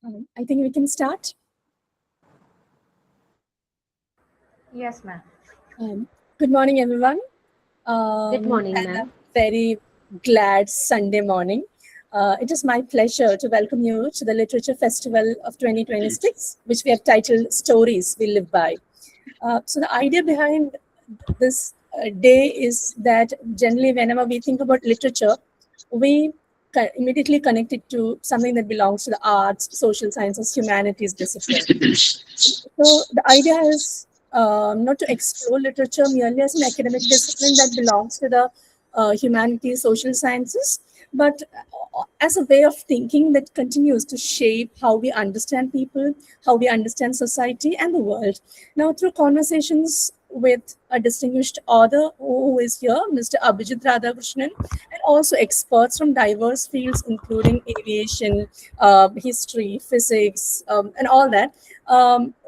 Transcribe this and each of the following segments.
I think we can start. Yes, ma'am. Good morning, everyone. Good morning, And ma'am. a very glad Sunday morning. It is my pleasure to welcome you to the Literature Festival of 2026, which we have titled Stories We Live By. So the idea behind this day is that generally whenever we think about literature, we immediately connect it to something that belongs to the arts, social sciences, humanities discipline. So the idea is not to explore literature merely as an academic discipline that belongs to the humanities, social sciences, but as a way of thinking that continues to shape how we understand people, how we understand society and the world. Now, through conversations with a distinguished author who is here, Mr. Abijit Radhakrishnan, and also experts from diverse fields, including aviation, history, physics, and all that,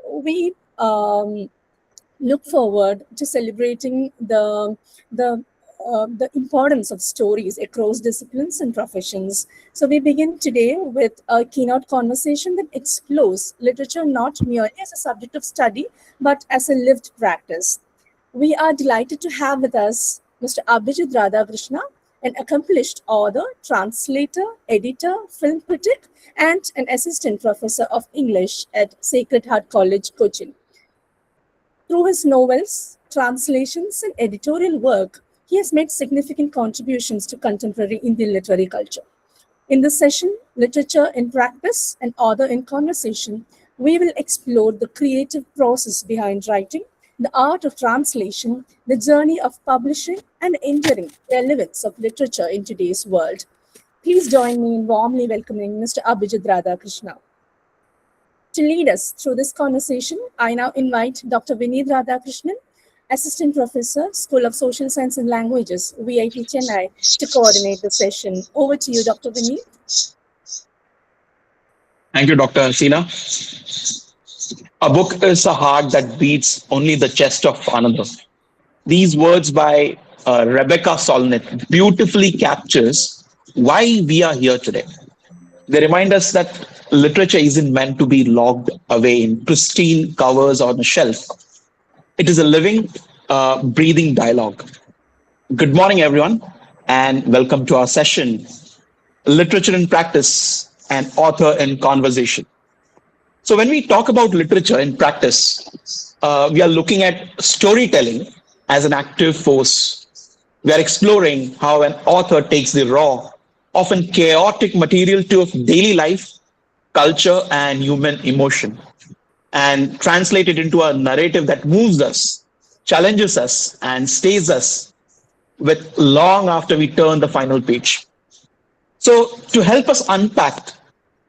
we look forward to celebrating the importance of stories across disciplines and professions. So we begin today with a keynote conversation that explores literature not merely as a subject of study, but as a lived practice. We are delighted to have with us Mr. Abijit Radhakrishna, an accomplished author, translator, editor, film critic, and an assistant professor of English at Sacred Heart College, Cochin. Through his novels, translations, and editorial work, he has made significant contributions to contemporary Indian literary culture. In this session, Literature in Practice and Author in Conversation, we will explore the creative process behind writing, the art of translation, the journey of publishing, and the enduring relevance of literature in today's world. Please join me in warmly welcoming Mr. Abijit Radhakrishna. To lead us through this conversation, I now invite Dr. Vineeth Radhakrishnan, Assistant Professor, School of Social Science and Languages, VIT Chennai, to coordinate the session. Over to you, Dr. Vineeth. Thank you, Dr. Hasina. A book is a heart that beats only the chest of another. These words by Rebecca Solnit beautifully captures why we are here today. They remind us that literature isn't meant to be locked away in pristine covers on a shelf. It is a living, breathing dialogue. Good morning, everyone, and welcome to our session, Literature in Practice and Author in Conversation. So when we talk about literature in practice, we are looking at storytelling as an active force. We are exploring how an author takes the raw, often chaotic material to daily life, culture, and human emotion, and translate it into a narrative that moves us, challenges us, and stays us with long after we turn the final page. So, to help us unpack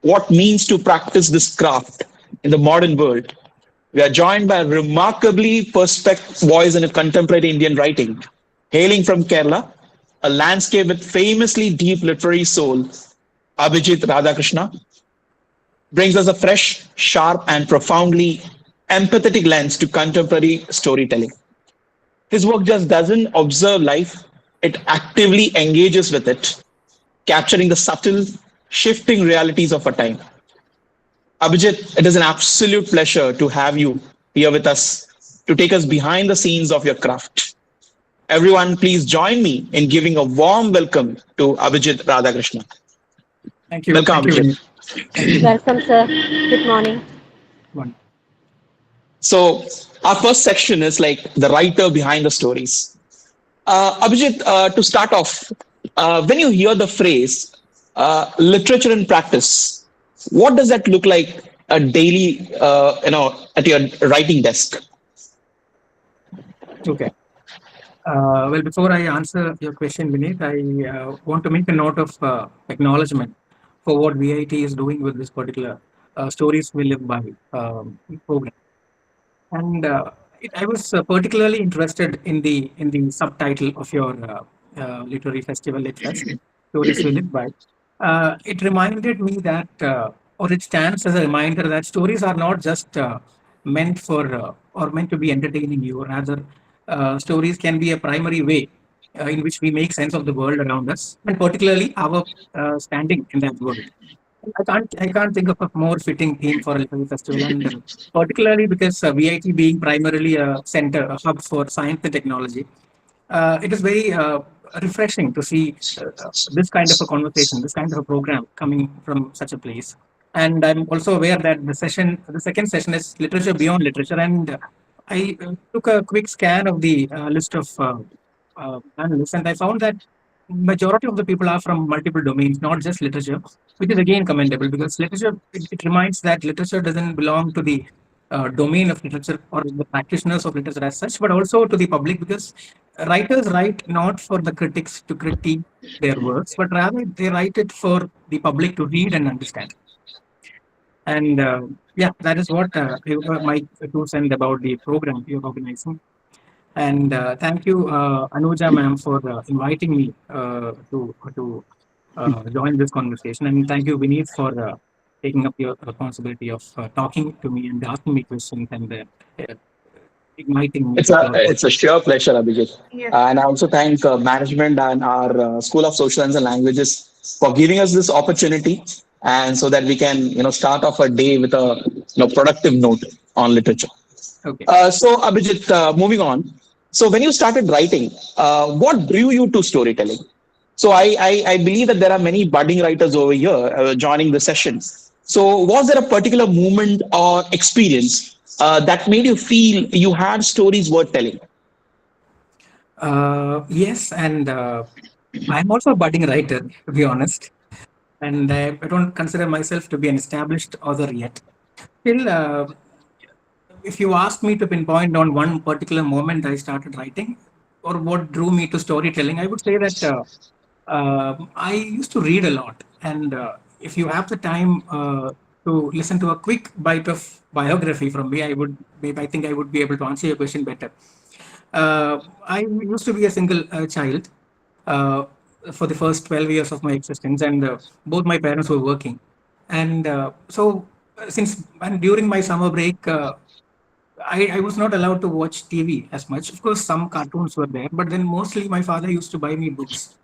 what means to practice this craft in the modern world, we are joined by a remarkably perspective voice in a contemporary Indian writing, hailing from Kerala, a landscape with famously deep literary soul. Abijit Radhakrishna brings us a fresh, sharp, and profoundly empathetic lens to contemporary storytelling. His work just doesn't observe life, it actively engages with it, capturing the subtle, shifting realities of our time. Abhijit, it is an absolute pleasure to have you here with us to take us behind the scenes of your craft. Everyone, please join me in giving a warm welcome to Abhijit Radhakrishna. Thank you. Welcome, Abhijit. Welcome, sir. Good morning. So, our first section is like the writer behind the stories. Abhijit, to start off, when you hear the phrase literature in practice, what does that look like a daily, at your writing desk? Okay. Well, before I answer your question, Vineeth, I want to make a note of acknowledgement for what VIT is doing with this particular Stories We Live By program. And I was particularly interested in the subtitle of your literary festival, LITFEST, Stories We Live By. It reminded me that, or it stands as a reminder that stories are not just meant for or meant to be entertaining you. Rather, stories can be a primary way in which we make sense of the world around us, and particularly our standing in that world. I can't think of a more fitting theme for a literary festival, and particularly because VIT being primarily a center, a hub for science and technology, it is very refreshing to see this kind of a conversation, this kind of a program coming from such a place. And I'm also aware that the second session is literature beyond literature, and I took a quick scan of the list of panelists, and I found that majority of the people are from multiple domains, not just literature, which is again commendable because literature it reminds that literature doesn't belong to the domain of literature or the practitioners of literature as such, but also to the public because writers write not for the critics to critique their works, but rather they write it for the public to read and understand. And yeah, that is what my two cents about the program you're organizing. And thank you, Anuja ma'am, for inviting me to join this conversation. And thank you, Vineeth, for taking up your responsibility of talking to me and asking me questions and igniting me. It's a sheer pleasure, Abhijit. Yes. And I also thank management and our School of Social Science and Languages for giving us this opportunity, and so that we can start off a day with a productive note on literature. Okay. So Abhijit, moving on. So when you started writing, what drew you to storytelling? So I believe that there are many budding writers over here joining the session. So was there a particular moment or experience that made you feel you had stories worth telling? Yes, and I'm also a budding writer, to be honest, and I don't consider myself to be an established author yet. Still, if you ask me to pinpoint on one particular moment I started writing or what drew me to storytelling, I would say that I used to read a lot. And if you have the time to listen to a quick bite of biography from me, I think I would be able to answer your question better. I used to be a single child for the first 12 years of my existence, and both my parents were working. And during my summer break, I was not allowed to watch TV as much. Of course, some cartoons were there, but then mostly my father used to buy me books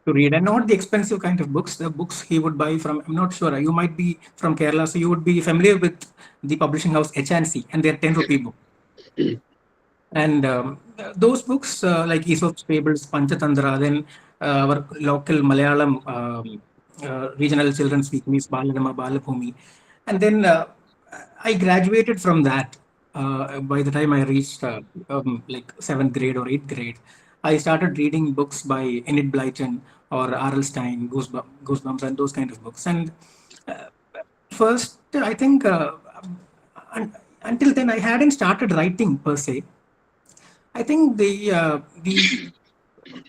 to read, and not the expensive kind of books. The books he would buy from, I'm not sure, you might be from Kerala, so you would be familiar with the publishing house H&C and their 10 rupee book. And those books like Aesop's Fables, Panchatantra, then our local Malayalam regional children's week, Miss Balarama, Balabhumi. And then I graduated from that. By the time I reached like 7th grade or 8th grade, I started reading books by Enid Blyton or R.L. Stein, Goosebumps, and those kind of books. And first, I think until then, I hadn't started writing per se. I think the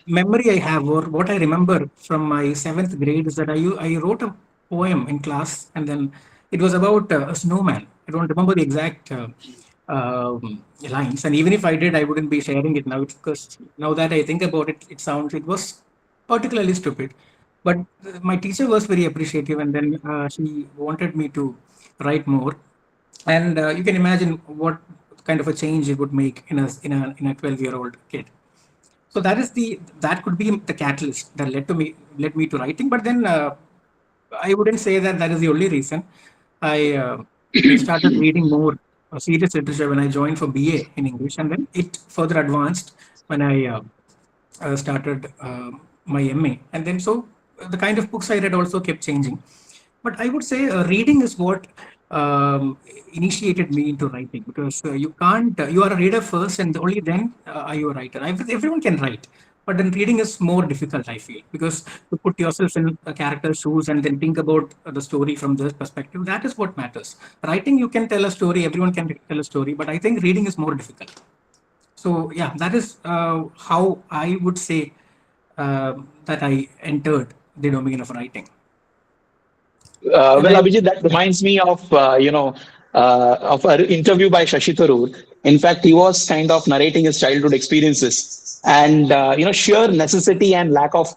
memory I have, or what I remember from my 7th grade, is that I wrote a poem in class, and then it was about a snowman. I don't remember the exact lines, and even if I did, I wouldn't be sharing it now, because now that I think about it, it was particularly stupid. But my teacher was very appreciative, and then she wanted me to write more. And you can imagine what kind of a change it would make in a 12-year-old kid. So that could be the catalyst that led me to writing. But then I wouldn't say that is the only reason. I started reading more serious literature when I joined for BA in English, and then it further advanced when I started my MA. And then so the kind of books I read also kept changing. But I would say reading is what initiated me into writing, because you are a reader first, and only then are you a writer. Everyone can write, but then reading is more difficult, I feel, because to put yourself in a character's shoes and then think about the story from their perspective, that is what matters. Writing, you can tell a story, everyone can tell a story, but I think reading is more difficult. So yeah, that is how I would say that I entered the domain of writing. Well, Abhijit, that reminds me of of an interview by Shashi Tharoor. In fact, he was kind of narrating his childhood experiences, and sheer necessity and lack of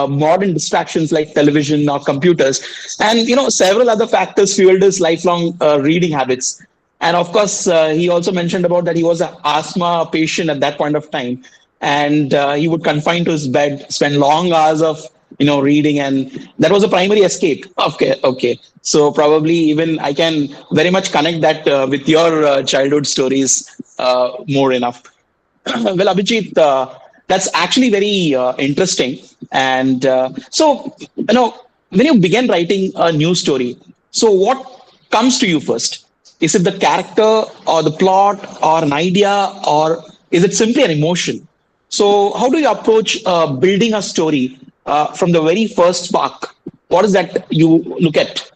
modern distractions like television or computers, and several other factors fueled his lifelong reading habits. And of course, he also mentioned about that he was an asthma patient at that point of time, and he would confine to his bed, spend long hours of reading, and that was a primary escape. Okay. So probably even I can very much connect that with your childhood stories more enough. Well, Abhijit, that's actually very interesting. And so, when you begin writing a new story, so what comes to you first? Is it the character or the plot or an idea, or is it simply an emotion? So, how do you approach building a story from the very first spark? What is that you look at?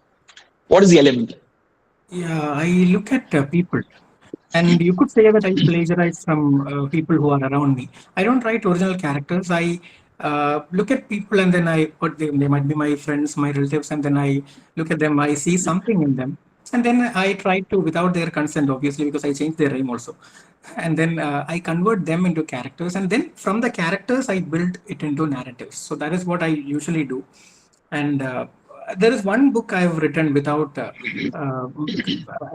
What is the element? Yeah, I look at people. And you could say that I plagiarize from people who are around me. I don't write original characters. I look at people and then I put them, they might be my friends, my relatives, and then I look at them, I see something in them. And then I try to, without their consent, obviously, because I change their name also. And then I convert them into characters. And then from the characters, I build it into narratives. So that is what I usually do. And there is one book I've written without. I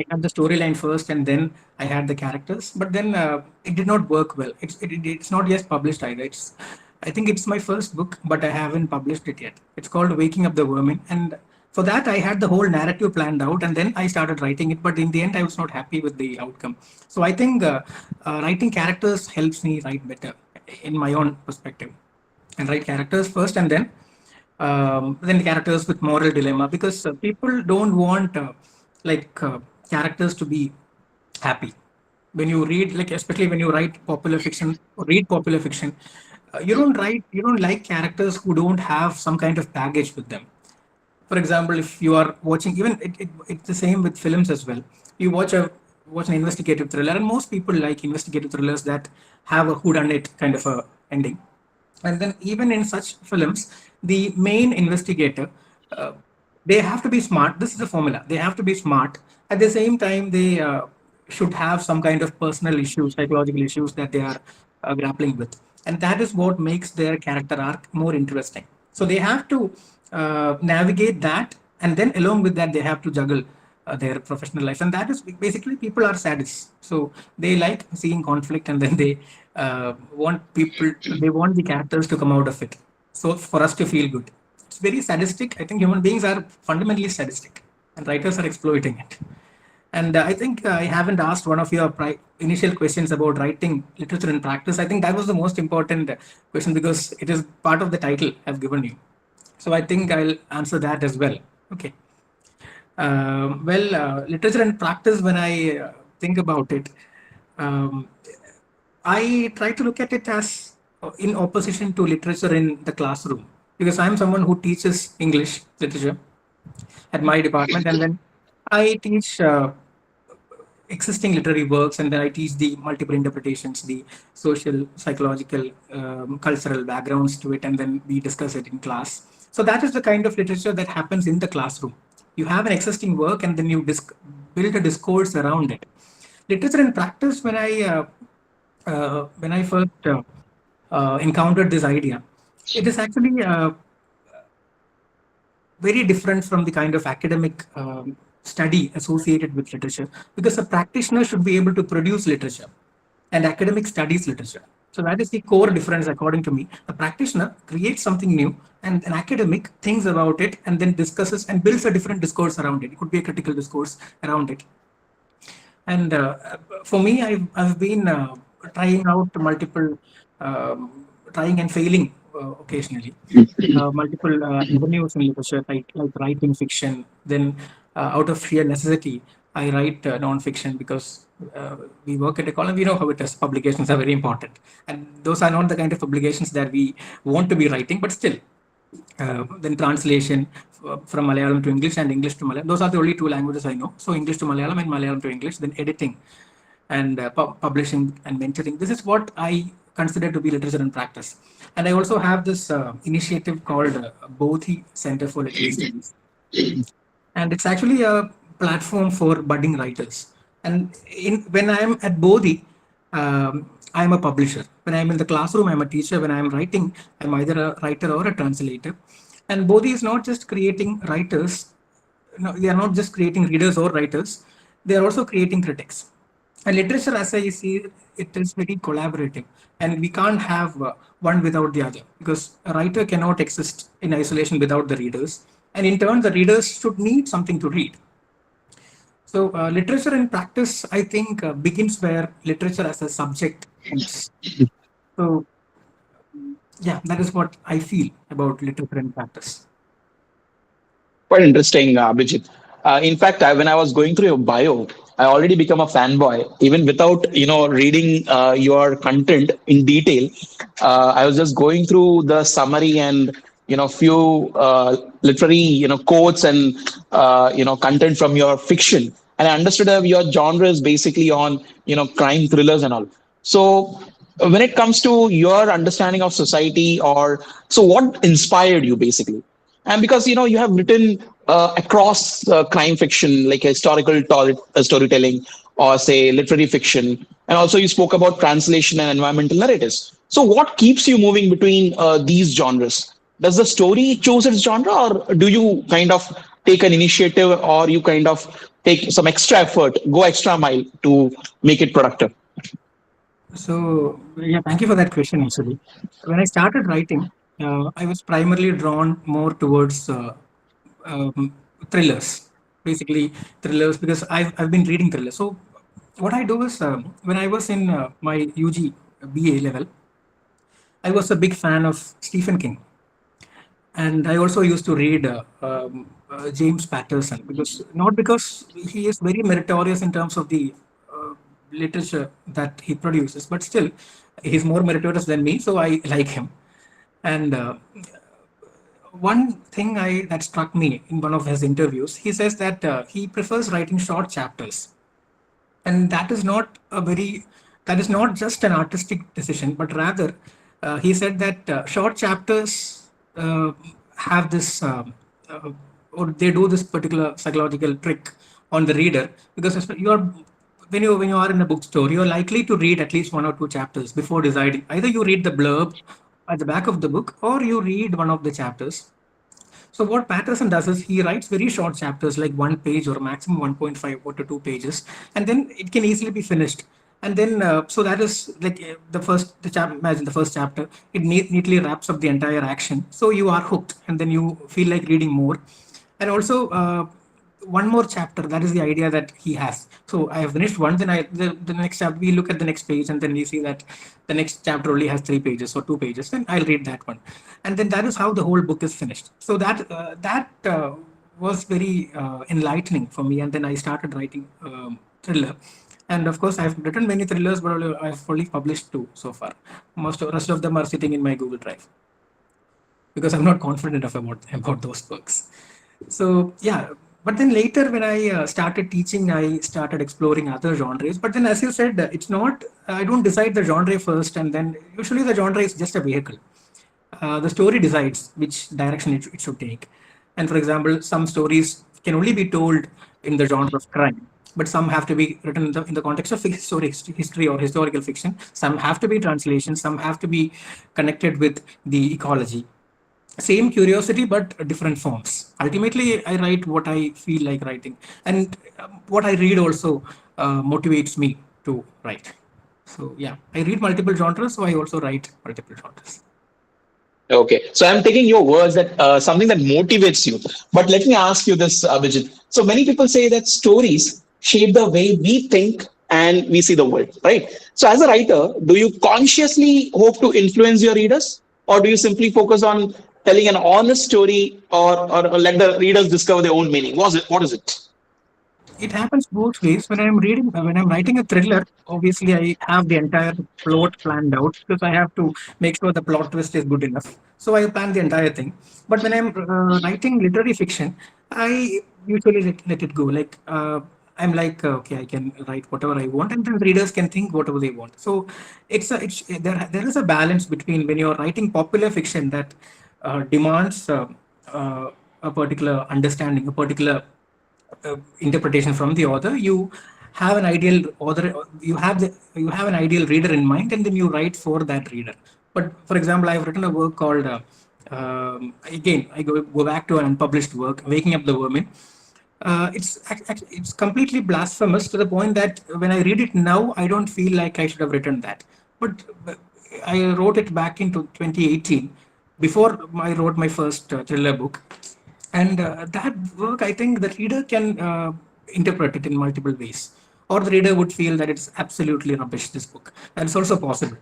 had the storyline first, and then I had the characters. But then it did not work well. It's not yet published either. I think it's my first book, but I haven't published it yet. It's called Waking Up the Vermin, and for that I had the whole narrative planned out, and then I started writing it. But in the end, I was not happy with the outcome. So I think writing characters helps me write better, in my own perspective, and write characters first, and then characters with moral dilemma, because people don't want characters to be happy. When you read, like especially when you write popular fiction or read popular fiction, you don't like characters who don't have some kind of baggage with them. For example, if you are watching, even it's the same with films as well. You watch an investigative thriller, and most people like investigative thrillers that have a whodunit kind of a ending. And then even in such films, the main investigator, they have to be smart. This is the formula. They have to be smart. At the same time, they should have some kind of personal issues, psychological issues that they are grappling with. And that is what makes their character arc more interesting. So they have to navigate that. And then along with that, they have to juggle their professional life. And that is basically, people are sadists. So they like seeing conflict, and then they want the characters to come out of it. So for us to feel good. It's very sadistic. I think human beings are fundamentally sadistic, and writers are exploiting it. And I think I haven't asked one of your initial questions about writing literature in practice. I think that was the most important question, because it is part of the title I've given you. So I think I'll answer that as well. Okay. Literature in practice, when I think about it, I try to look at it as in opposition to literature in the classroom, because I'm someone who teaches English literature at my department, and then I teach existing literary works, and then I teach the multiple interpretations, the social, psychological, cultural backgrounds to it, and then we discuss it in class. So that is the kind of literature that happens in the classroom. You have an existing work, and then you build a discourse around it. Literature in practice, when I first encountered this idea, it is actually very different from the kind of academic study associated with literature, because a practitioner should be able to produce literature, and academic studies literature. So that is the core difference, according to me. A practitioner creates something new, and an academic thinks about it and then discusses and builds a different discourse around it. It could be a critical discourse around it. And for me, I've been trying out multiple, trying and failing occasionally, multiple avenues in literature, like writing fiction. Then out of sheer necessity, I write non-fiction, because we work at a college. We know how it is. Publications are very important, and those are not the kind of publications that we want to be writing, but still. Then translation from Malayalam to English and English to Malayalam. Those are the only two languages I know. So English to Malayalam and Malayalam to English. Then editing and publishing and mentoring. This is what I consider to be literature in practice. And I also have this initiative called Bodhi Center for Literary Studies. And it's actually a platform for budding writers. And when I'm at Bodhi, I'm a publisher. When I'm in the classroom, I'm a teacher. When I'm writing, I'm either a writer or a translator. And Bodhi is not just creating writers. No, they are not just creating readers or writers. They are also creating critics. And literature, as I see, it is very collaborative, and we can't have one without the other, because a writer cannot exist in isolation without the readers, and in turn, the readers should need something to read. So, literature in practice, I think, begins where literature as a subject ends. So, yeah, that is what I feel about literature in practice. Quite interesting, Abhijit. In fact, when I was going through your bio, I already become a fanboy, even without reading your content in detail. I was just going through the summary and few literary quotes and content from your fiction, and I understood that your genre is basically on crime thrillers and all. So when it comes to your understanding of society, or so what inspired you basically? And because you have written across crime fiction, like historical storytelling, or say literary fiction, and also you spoke about translation and environmental narratives. So what keeps you moving between these genres? Does the story choose its genre, or do you kind of take an initiative, or you kind of take some extra effort, go extra mile to make it productive? So, yeah, thank you for that question. Actually, when I started writing, I was primarily drawn more towards um, thrillers, basically thrillers, because I've been reading thrillers. So, what I do is when I was in my UG BA level, I was a big fan of Stephen King, and I also used to read James Patterson, because not because he is very meritorious in terms of the literature that he produces, but still he's more meritorious than me, so I like him. And one thing that struck me in one of his interviews, he says that he prefers writing short chapters, and that is not just an artistic decision, but rather he said that short chapters uh, have this or they do this particular psychological trick on the reader, because when you are in a bookstore, you're likely to read at least one or two chapters before deciding. Either you read the blurb at the back of the book, or you read one of the chapters. So what Patterson does is he writes very short chapters, like 1 page or maximum 1.5 or to 2 pages, and then it can easily be finished. And then so that is like imagine the first chapter, it neatly wraps up the entire action, so you are hooked, and then you feel like reading more. And also one more chapter, that is the idea that he has. So I have finished one, then the next chapter, we look at the next page, and then we see that the next chapter only has 3 pages or 2 pages, then I'll read that one, and then that is how the whole book is finished. So that was very enlightening for me, and then I started writing thriller. And of course, I've written many thrillers, but I've only published two so far. Most of the rest of them are sitting in my Google Drive, because I'm not confident enough about those books. So yeah, but then later when I started teaching, I started exploring other genres. But then, as you said, it's not. I don't decide the genre first, and then usually the genre is just a vehicle. The story decides which direction it should take. And for example, some stories can only be told in the genre of crime, but some have to be written in the context of history or historical fiction. Some have to be translations. Some have to be connected with the ecology. Same curiosity, but different forms. Ultimately, I write what I feel like writing, and what I read also motivates me to write. So yeah, I read multiple genres, so I also write multiple genres. Okay, so I'm taking your words that something that motivates you. But let me ask you this, Abhijit. So many people say that stories shape the way we think and we see the world, right? So as a writer, do you consciously hope to influence your readers, or do you simply focus on telling an honest story, or let the readers discover their own meaning? What is it? It happens both ways. When I'm writing a thriller, obviously I have the entire plot planned out, because I have to make sure the plot twist is good enough, so I plan the entire thing. But when I'm writing literary fiction, I usually let it go. Like I'm like, okay, I can write whatever I want, and then readers can think whatever they want. So there is a balance between, when you're writing popular fiction that demands uh, a particular understanding, a particular interpretation from the author. You have an ideal author, you have an ideal reader in mind, and then you write for that reader. But for example, I've written a work called again, I go back to an unpublished work, Waking Up the Vermin. It's completely blasphemous to the point that when I read it now, I don't feel like I should have written that. But I wrote it back into 2018, before I wrote my first thriller book, and that work, I think the reader can interpret it in multiple ways, or the reader would feel that it's absolutely rubbish. This book, that is also possible.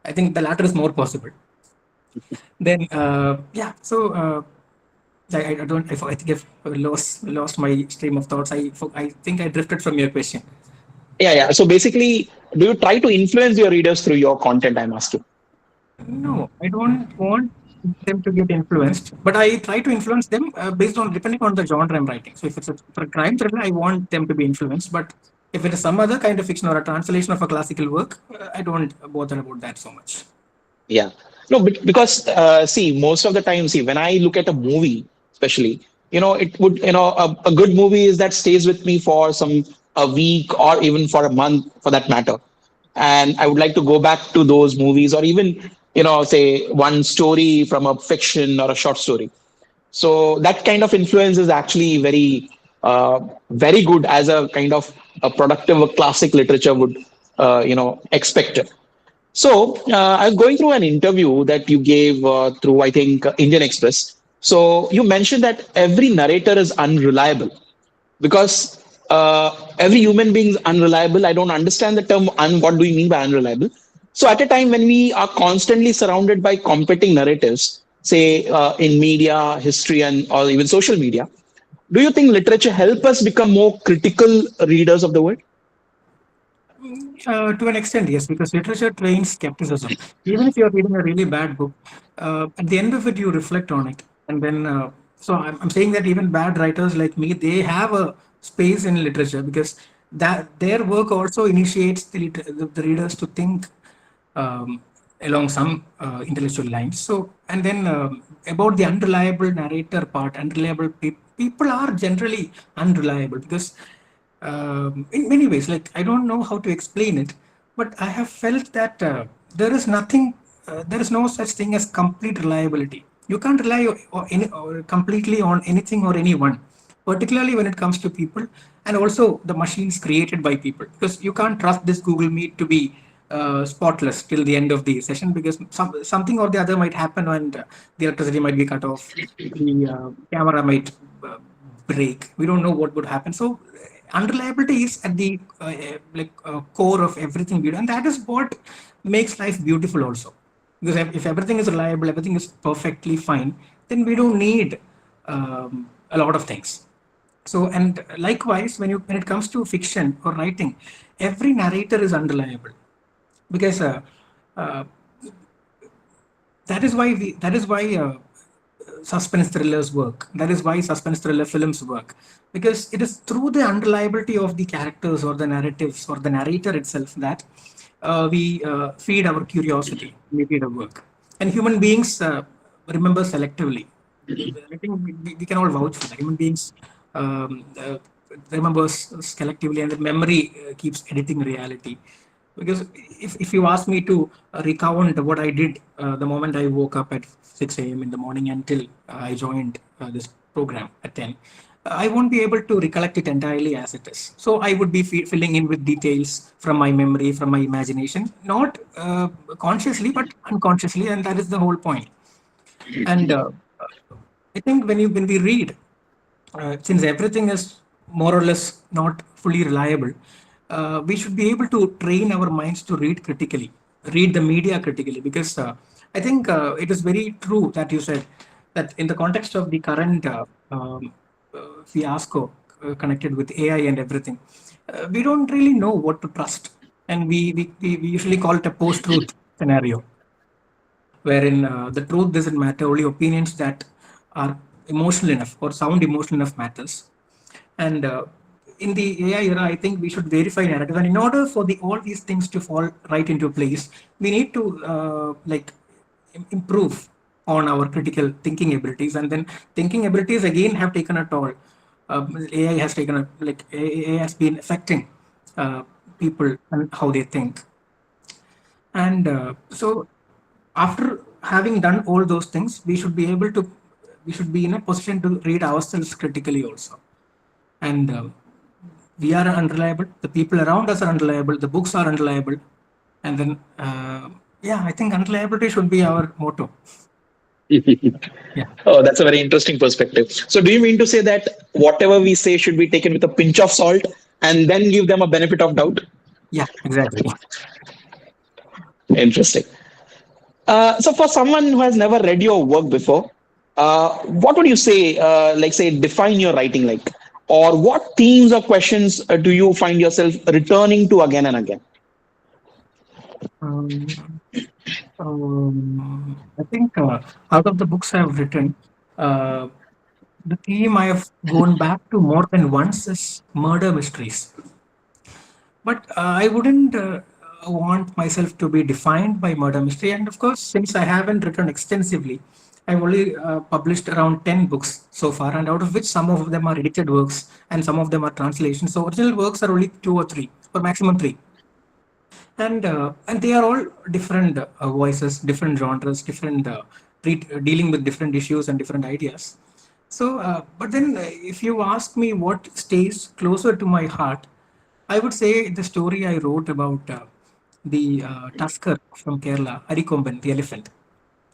I think the latter is more possible. Then yeah, so. I don't. I think I've lost my stream of thoughts. I think I drifted from your question. Yeah. So basically, do you try to influence your readers through your content? I'm asking. No, I don't want them to get influenced, but I try to influence them based on depending on the genre I'm writing. So if it's for a crime thriller, I want them to be influenced. But if it is some other kind of fiction or a translation of a classical work, I don't bother about that so much. Yeah. No, because see, most of the time, see, when I look at a movie, especially, it would, a good movie is that stays with me for a week or even for a month for that matter. And I would like to go back to those movies or even, say one story from a fiction or a short story. So that kind of influence is actually very good as a kind of a productive classic literature would, expect it. So I was going through an interview that you gave through, I think, Indian Express. So you mentioned that every narrator is unreliable because every human being is unreliable. I don't understand the term what do you mean by unreliable? So at a time when we are constantly surrounded by competing narratives, say in media, history, and or even social media, do you think literature help us become more critical readers of the world? To an extent, yes, because literature trains skepticism. Even if you're reading a really bad book, at the end of it, you reflect on it. And then, so I'm saying that even bad writers like me, they have a space in literature because that their work also initiates the readers to think um, along some intellectual lines. So, and then about the unreliable narrator part, unreliable people are generally unreliable because in many ways, like I don't know how to explain it, but I have felt that there is no such thing as complete reliability. You can't rely completely on anything or anyone, particularly when it comes to people and also the machines created by people, because you can't trust this Google Meet to be spotless till the end of the session because something or the other might happen and the electricity might be cut off, the camera might break. We don't know what would happen. So unreliability is at the core of everything we do, and that is what makes life beautiful also. Because if everything is reliable, everything is perfectly fine, then we don't need a lot of things. So, and likewise, when it comes to fiction or writing, every narrator is unreliable because uh, that is why suspense thrillers work. That is why suspense thriller films work, because it is through the unreliability of the characters or the narratives or the narrator itself that we feed our curiosity, we feed our work. And human beings remember selectively. I think we can all vouch for that. Human beings remembers selectively, and the memory keeps editing reality. Because if you ask me to recount what I did the moment I woke up at 6 a.m. in the morning until I joined this program at 10, I won't be able to recollect it entirely as it is. So I would be filling in with details from my memory, from my imagination, not consciously, but unconsciously, and that is the whole point. And I think when we read, since everything is more or less not fully reliable, we should be able to train our minds to read critically, read the media critically, because I think it is very true that you said that in the context of the current fiasco connected with AI and everything, we don't really know what to trust. And we usually call it a post-truth scenario, wherein the truth doesn't matter, only opinions that are emotional enough or sound emotional enough matters. And in the AI era, I think we should verify narrative. And in order for all these things to fall right into place, we need to improve on our critical thinking abilities. And then thinking abilities again have taken a toll. AI has taken AI has been affecting people and how they think. And so after having done all those things, we should be in a position to read ourselves critically also. and we are unreliable, the people around us are unreliable, the books are unreliable, and then yeah, I think unreliability should be our motto. Yeah. Oh, that's a very interesting perspective. So, do you mean to say that whatever we say should be taken with a pinch of salt and then give them a benefit of doubt? Yeah, exactly. Interesting. So, for someone who has never read your work before, what would you say, say, define your writing like? Or what themes or questions do you find yourself returning to again and again? Um, I think out of the books I have written, uh, the theme I have gone back to more than once is murder mysteries. But I wouldn't want myself to be defined by murder mystery. And of course, since I haven't written extensively, I've only published around 10 books so far, and out of which some of them are edited works and some of them are translations. So original works are only 2 or 3, or maximum 3. And they are all different voices, different genres, different dealing with different issues and different ideas. So, but then if you ask me what stays closer to my heart, I would say the story I wrote about the tusker from Kerala, Arikomban, the elephant,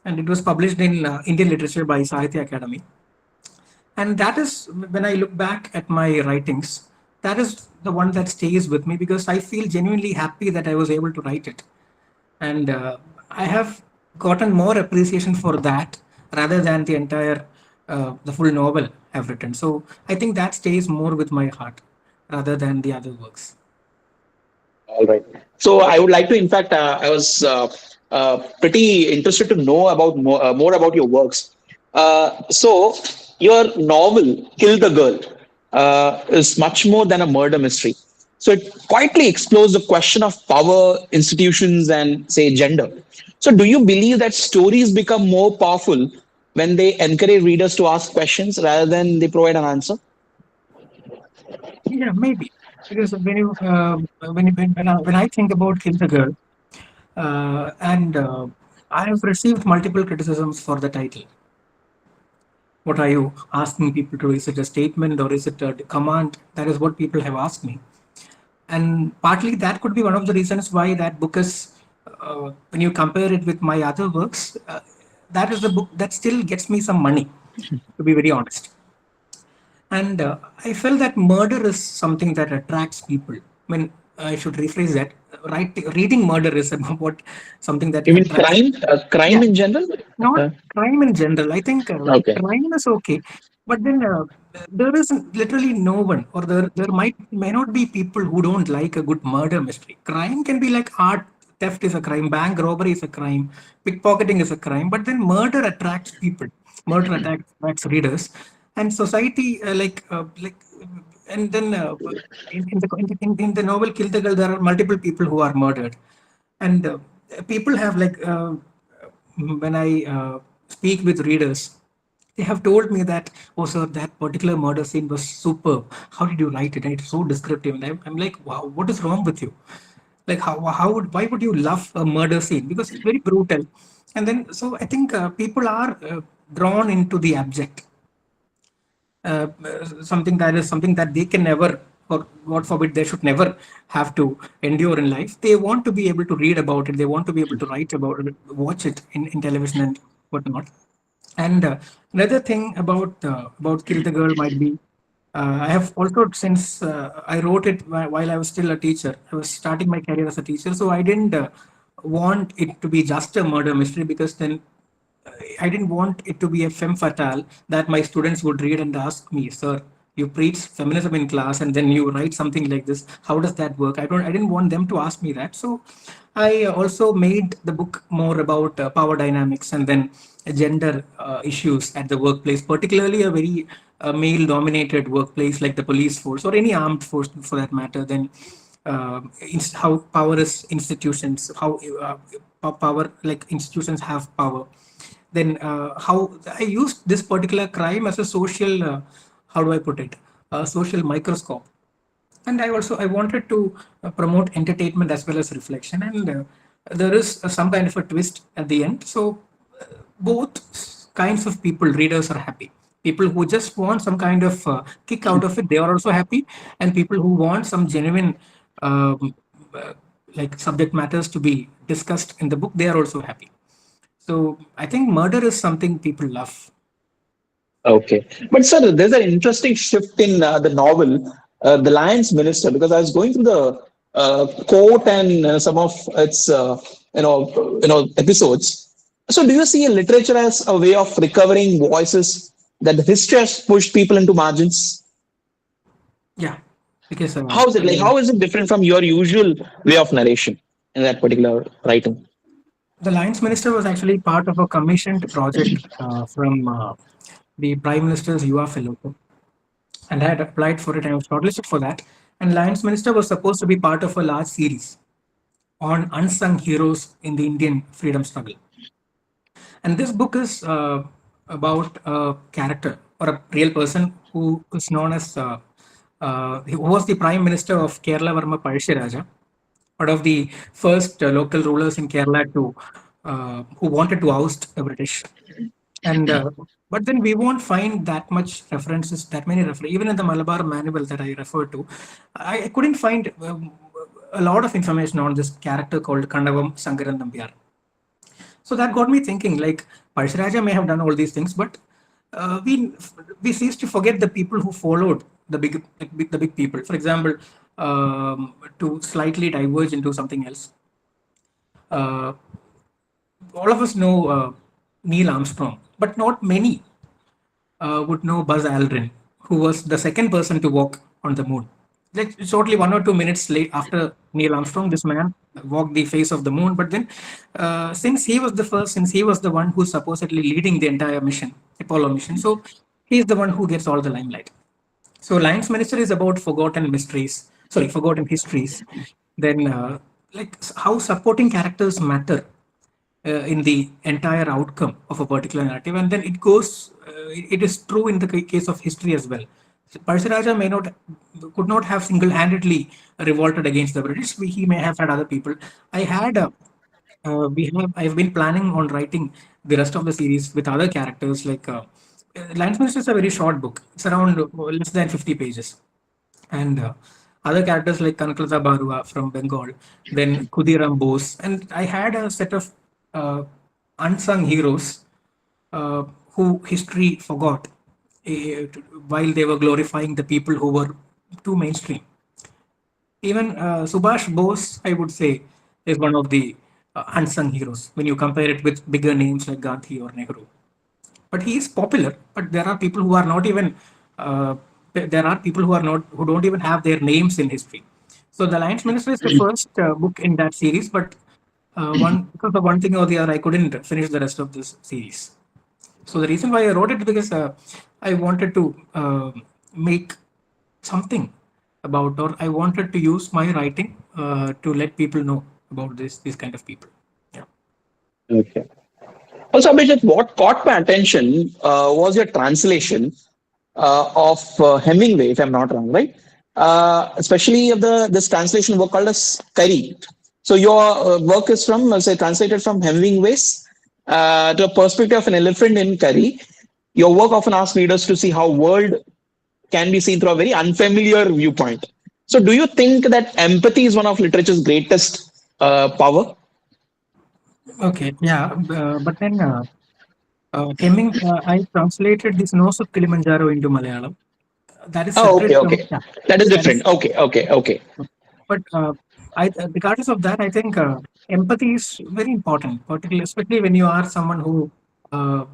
and it was published in Indian literature by Sahitya Academy. And that is, when I look back at my writings, that is the one that stays with me because I feel genuinely happy that I was able to write it. And I have gotten more appreciation for that rather than the entire, the full novel I've written. So I think that stays more with my heart rather than the other works. All right. So I would like to, in fact, I was pretty interested to know about more about your works. So your novel, Kill the Girl, is much more than a murder mystery. So it quietly explores the question of power, institutions, and say gender. So do you believe that stories become more powerful when they encourage readers to ask questions rather than they provide an answer? Yeah, maybe. Because when I think about Kill the Girl, and I have received multiple criticisms for the title. What are you asking people to do? Is it a statement or is it a command? That is what people have asked me. And partly that could be one of the reasons why that book is, when you compare it with my other works, that is the book that still gets me some money, to be very honest. And I felt that murder is something that attracts people. I mean, I should rephrase that. Reading murder is what something that You mean attracts. crime? Crime Yeah, in general? not crime in general. I think Okay. crime is okay, but then there is literally no one, or there may not be people who don't like a good murder mystery. Crime can be like art. Theft is a crime. Bank robbery is a crime. Pickpocketing is a crime. But then murder attracts people. Murder attracts readers, and society and then in the novel Kill the Girl, there are multiple people who are murdered, and people have when I speak with readers, they have told me that, oh, sir, that particular murder scene was superb. How did you write it? And it's so descriptive. And I'm like, wow, what is wrong with you? Like, why would you love a murder scene? Because it's very brutal. And then, so I think people are drawn into the abject. Something that they can never, or God forbid, they should never have to endure in life. They want to be able to read about it. They want to be able to write about it, watch it in television and whatnot. And another thing about Kill the Girl might be, I have also, since I wrote it while I was still a teacher, I was starting my career as a teacher, so I didn't want it to be just a murder mystery, because then I didn't want it to be a femme fatale that my students would read and ask me, sir, you preach feminism in class and then you write something like this. How does that work? I didn't want them to ask me that. So I also made the book more about power dynamics and then gender issues at the workplace, particularly a very male-dominated workplace like the police force or any armed force for that matter. Then how power is institutions, how power, like institutions have power. Then how I used this particular crime as a social, how do I put it, a social microscope. And I wanted to promote entertainment as well as reflection. And there is some kind of a twist at the end. So both kinds of people, readers, are happy. People who just want some kind of kick out of it, they are also happy. And people who want some genuine um, uh, like subject matters to be discussed in the book, they are also happy. So I think murder is something people love. Okay. But sir, there's an interesting shift in the novel, The Lion's Minister, because I was going through the quote and some of its episodes. So do you see literature as a way of recovering voices that the history has pushed people into margins? Yeah, because How is it like? How is it different from your usual way of narration in that particular writing? the Lines Minister was actually part of a commissioned project from the Prime Minister's UA Fellowship, and I had applied for it and I was shortlisted for that. And Lines Minister was supposed to be part of a large series on unsung heroes in the Indian freedom struggle. And this book is about a character or a real person who is known as, who was the Prime Minister of Kerala Varma Palshiraja, one of the first local rulers in Kerala to who wanted to oust the British. And but then we won't find that much references, that many references. Even in the Malabar Manual that I referred to, I couldn't find a lot of information on this character called Kandavam Sankaran Nambiar. So that got me thinking, like, Parsharaja may have done all these things, but we cease to forget the people who followed the big people. For example, to slightly diverge into something else, uh, all of us know Neil Armstrong, but not many would know Buzz Aldrin, who was the second person to walk on the moon. Like shortly 1 or 2 minutes late after Neil Armstrong, this man walked the face of the moon. But then, since he was the first, since he was the one who's supposedly leading the entire mission, Apollo mission, so he's the one who gets all the limelight. So Lion's Minister is about forgotten mysteries, sorry, forgotten histories. Then, like how supporting characters matter in the entire outcome of a particular narrative, and then it goes. It is true in the case of history as well. So Parsharaja could not have single-handedly revolted against the British. He may have had other people. I had I've been planning on writing the rest of the series with other characters. Like Lance Minister is a very short book. It's around less than 50 pages, and other characters like Kanakalata Barua from Bengal, then Khudiram Bose, and I had a set of uh, unsung heroes who history forgot uh, while they were glorifying the people who were too mainstream. Even Subhash Bose, I would say, is one of the unsung heroes when you compare it with bigger names like Gandhi or Nehru. But he is popular. But there are people who are not even. There are people who are not who don't even have their names in history. So the Alliance Minister is the first book in that series, but one because of one thing or the other, I couldn't finish the rest of this series. So the reason why I wrote it because I wanted to make something about, or I wanted to use my writing to let people know about these kind of people. Yeah. Okay. Also, Abhijit, what caught my attention was your translation of Hemingway, if I'm not wrong, right? Especially of this translation work called as Curry. So your work is from, say, translated from Hemingway's to a perspective of an elephant in Curry. Your work often asks readers to see how world can be seen through a very unfamiliar viewpoint. So do you think that empathy is one of literature's greatest power? Okay. Yeah. But then I translated this Nose of Kilimanjaro into Malayalam. That is Oh, okay, separate from, okay. yeah, That is that is. different. Okay, okay, okay. But regardless of that, I think empathy is very important, particularly especially when you are someone who uh,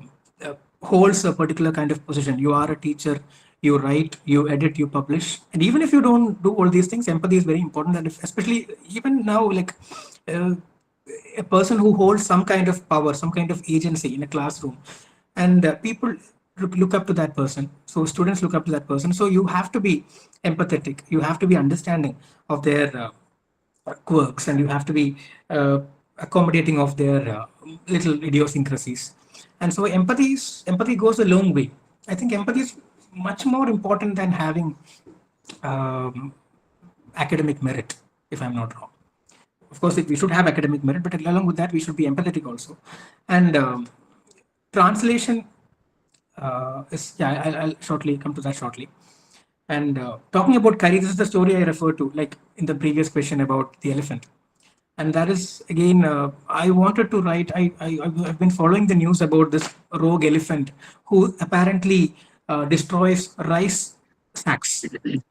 holds a particular kind of position. You are a teacher, you write, you edit, you publish, and even if you don't do all these things, empathy is very important. And especially even now, like uh, a person who holds some kind of power, some kind of agency in a classroom, and people look up to that person. So students look up to that person. So you have to be empathetic. You have to be understanding of their quirks, and you have to be accommodating of their little idiosyncrasies. And so empathy goes a long way. I think empathy is much more important than having um, academic merit, if I'm not wrong. Of course, we should have academic merit, but along with that, we should be empathetic also. And translation I'll shortly come to that shortly. And talking about curry, this is the story I referred to, like in the previous question about the elephant. And that is again, I wanted to write. I've been following the news about this rogue elephant who apparently destroys rice sacks,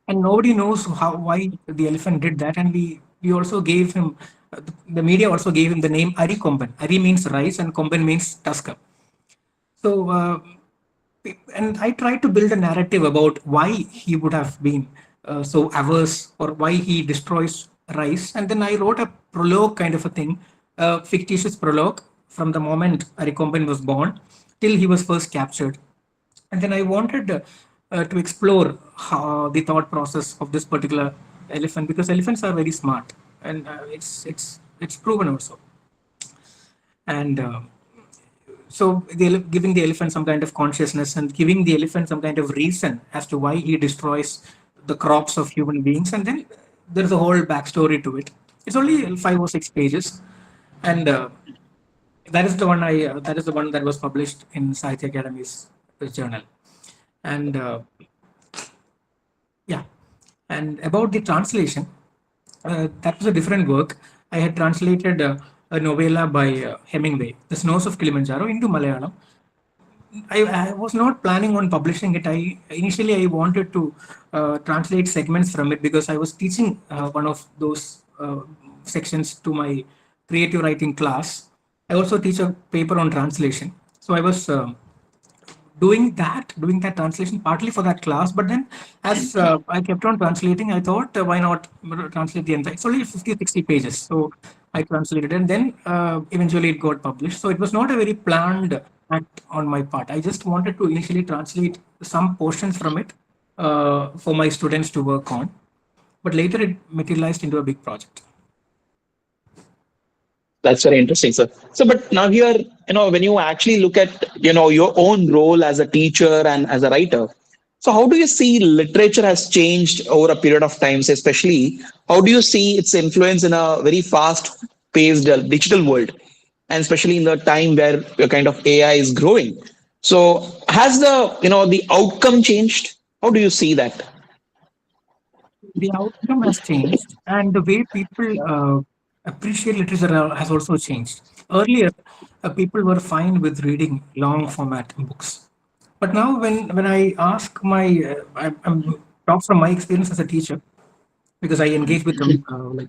and nobody knows why the elephant did that. And we also gave him, the media also gave him the name Ari Komban. Ari means rice, and Komban means tusker. So, and I tried to build a narrative about why he would have been so averse, or why he destroys rice. And then I wrote a prologue kind of a thing, a fictitious prologue from the moment Arikomban was born till he was first captured. And then I wanted to explore the thought process of this particular elephant, because elephants are very smart, and it's proven also. And so giving the elephant some kind of consciousness, and giving the elephant some kind of reason as to why he destroys the crops of human beings. And then there's a whole backstory to it. It's only 5 or 6 pages, and that is the one that was published in Sahitya Academy's journal. And yeah, and about the translation, that was a different work. I had translated a novella by Hemingway, The Snows of Kilimanjaro, into Malayalam. I was not planning on publishing it. Initially I wanted to translate segments from it, because I was teaching one of those sections to my creative writing class. I also teach a paper on translation, so I was doing that translation partly for that class. But then as I kept on translating, I thought, why not translate the entire? It's only 50-60 pages, so I translated, and then eventually it got published. So it was not a very planned act on my part. I just wanted to initially translate some portions from it for my students to work on, but later it materialized into a big project. That's very interesting, sir. So, but now here, when you actually look at, your own role as a teacher and as a writer, so how do you see literature has changed over a period of time, especially how do you see its influence in a very fast-paced digital world, and especially in the time where a kind of AI is growing? So, has the outcome changed? How do you see that? The outcome has changed, and the way people appreciate literature has also changed. Earlier, people were fine with reading long format books, but now when I ask I'm talk from my experience as a teacher, because I engage with them like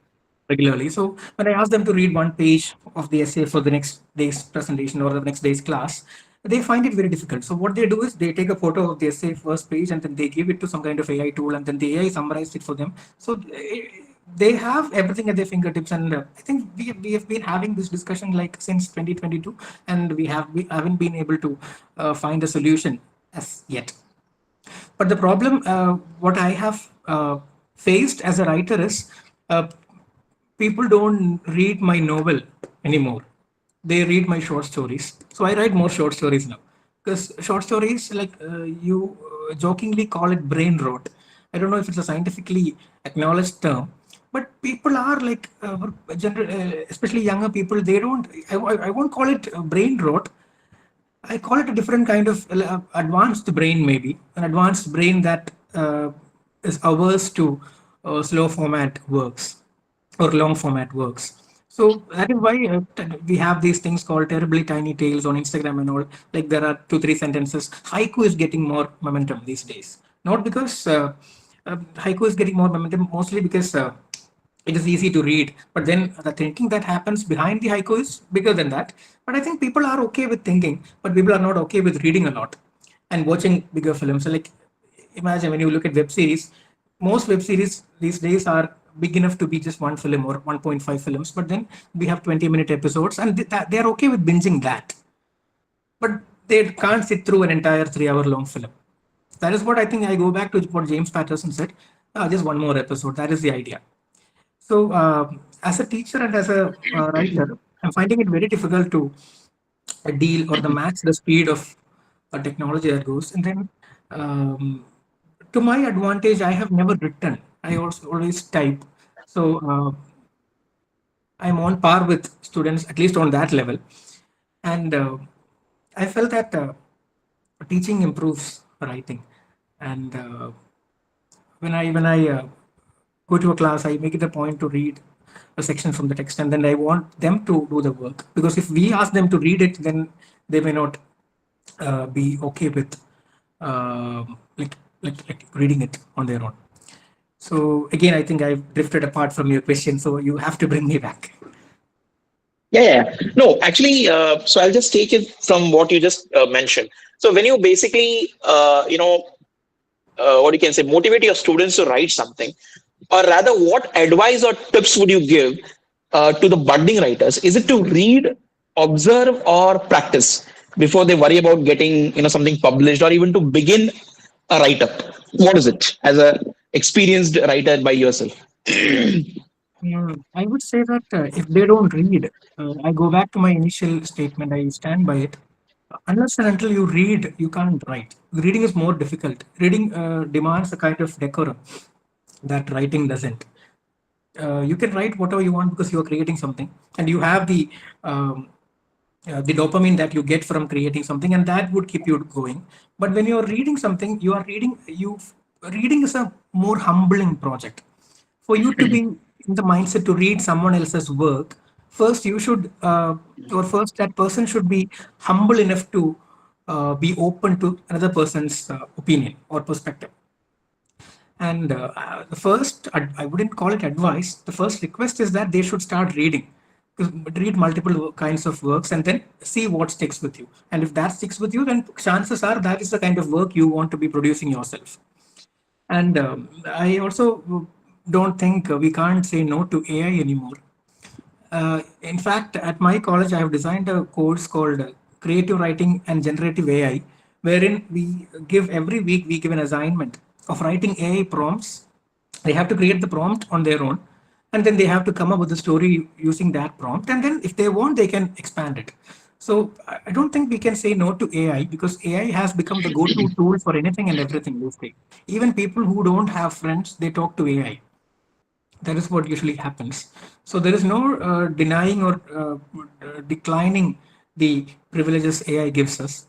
regularly. So when I ask them to read one page of the essay for the next day's presentation or the next day's class, they find it very difficult. So what they do is they take a photo of the essay first page, and then they give it to some kind of AI tool, and then the AI summarizes it for them. So they have everything at their fingertips. And I think we have been having this discussion like since 2022, and we haven't been able to find a solution as yet. But the problem, what I have faced as a writer is people don't read my novel anymore. They read my short stories. So I write more short stories now, because short stories, like you jokingly call it brain rot. I don't know if it's a scientifically acknowledged term, but people are like, especially younger people, they don't, I won't call it brain rot. I call it a different kind of advanced brain, maybe an advanced brain that is averse to slow format works or long format works. So that is why we have these things called terribly tiny tales on Instagram and all. Like there are 2-3 sentences. Haiku is getting more momentum these days. Not because haiku is getting more momentum, mostly because it is easy to read. But then the thinking that happens behind the haiku is bigger than that. But I think people are okay with thinking, but people are not okay with reading a lot and watching bigger films. So like, imagine when you look at web series, most web series these days are big enough to be just one film or 1.5 films, but then we have 20-minute episodes, and they're okay with binging that, but they can't sit through an entire 3-hour long film. That is what I think. I go back to what James Patterson said, just one more episode. That is the idea. So as a teacher and as a writer, I'm finding it very difficult to deal or the match the speed of technology that goes. And then to my advantage, I have never written. I also always type. So I'm on par with students, at least on that level. And I felt that teaching improves writing, and when I go to a class, I make it a point to read a section from the text, and then I want them to do the work, because if we ask them to read it, then they may not be okay with like reading it on their own. So again, I think I've drifted apart from your question, so you have to bring me back. Yeah. No, actually, so I'll just take it from what you just mentioned. So when you basically, what you can say, motivate your students to write something, or rather, what advice or tips would you give to the budding writers? Is it to read, observe, or practice before they worry about getting something published, or even to begin a write-up? What is it as a experienced writer by yourself? I would say that if they don't read, I go back to my initial statement. I stand by it. Unless and until you read, you can't write. Reading is more difficult. Reading demands a kind of decorum that writing doesn't. You can write whatever you want because you are creating something, and you have the dopamine that you get from creating something, and that would keep you going. But when you are reading something, you are reading. Reading is a more humbling project. For you to be in the mindset to read someone else's work, first you should, or first that person should be humble enough to be open to another person's opinion or perspective. And the first, I wouldn't call it advice. The first request is that they should start reading, read multiple kinds of works, and then see what sticks with you. And if that sticks with you, then chances are that is the kind of work you want to be producing yourself. And I also don't think we can't say no to AI anymore. In fact, at my college, I have designed a course called Creative Writing and Generative AI, wherein we give every week we give an assignment of writing AI prompts. They have to create the prompt on their own, and then they have to come up with a story using that prompt. And then, if they want, they can expand it. So I don't think we can say no to AI, because AI has become the go-to tool for anything and everything these days. Even people who don't have friends, they talk to AI. That is what usually happens. So there is no denying or declining the privileges AI gives us,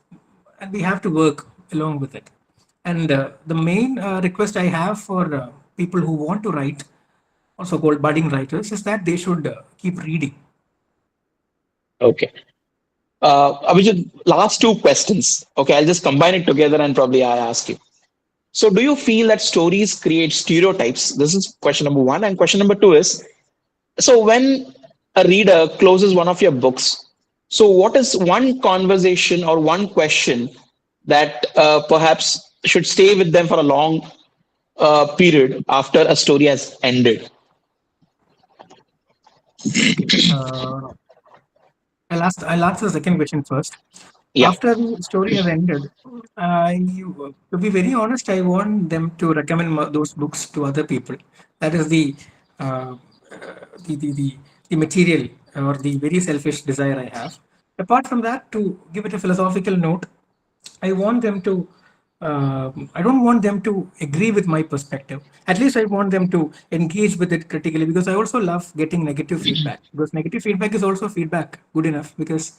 and we have to work along with it. And the main request I have for people who want to write, also called budding writers, is that they should keep reading. Okay. Abhijit, last two questions. Okay, I'll just combine it together and probably I ask you. So, do you feel that stories create stereotypes? This is question number one. And question number two is, so when a reader closes one of your books, so what is one conversation or one question that perhaps should stay with them for a long period after a story has ended? I'll answer the second question first. Yeah. After the story has ended, to be very honest, I want them to recommend those books to other people. That is uh, uh, the material or the very selfish desire I have. Apart from that, to give it a philosophical note, I want them to. I don't want them to agree with my perspective. At least I want them to engage with it critically, because I also love getting negative feedback. Because negative feedback is also feedback good enough, because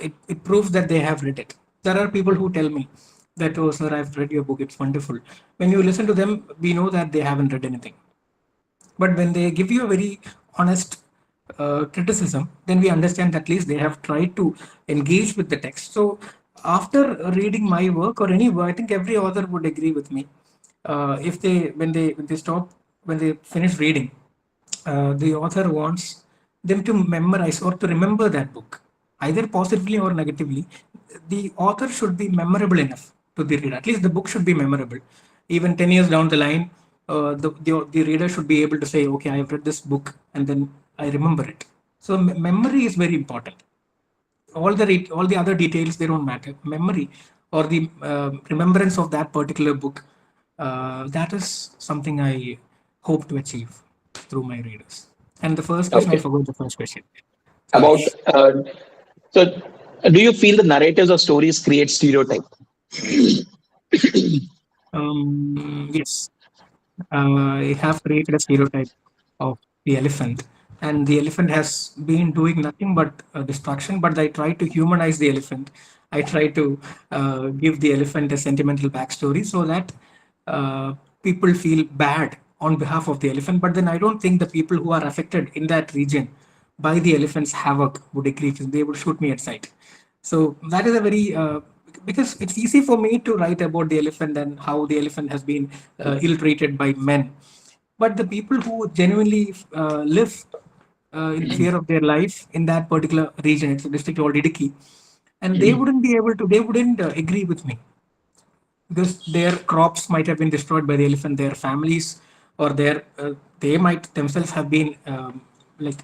it proves that they have read it. There are people who tell me that, oh, sir, I've read your book, it's wonderful. When you listen to them, we know that they haven't read anything. But when they give you a very honest criticism, then we understand that at least they have tried to engage with the text. So after reading my work or any work, I think every author would agree with me. If they when they finish reading, the author wants them to memorize or to remember that book, either positively or negatively. The author should be memorable enough to the reader. At least the book should be memorable. Even 10 years down the line, the reader should be able to say, okay, I've read this book and then I remember it. So memory is very important. All the other details, they don't matter. Memory or the remembrance of that particular book, that is something I hope to achieve through my readers. And the first question, I Okay. forgot the first question. About Sorry. so, do you feel the narratives or stories create stereotype? Yes. I have created a stereotype of the elephant and the elephant has been doing nothing but destruction. But I try to humanize the elephant. I try to give the elephant a sentimental backstory so that people feel bad on behalf of the elephant. But then I don't think the people who are affected in that region by the elephant's havoc would agree, because they would shoot me at sight. So that is a very because it's easy for me to write about the elephant and how the elephant has been ill-treated by men, but the people who genuinely live in fear of their life in that particular region, it's a district called Idiki, and they wouldn't be able to, they wouldn't agree with me, because their crops might have been destroyed by the elephant, their families, or their they might themselves have been like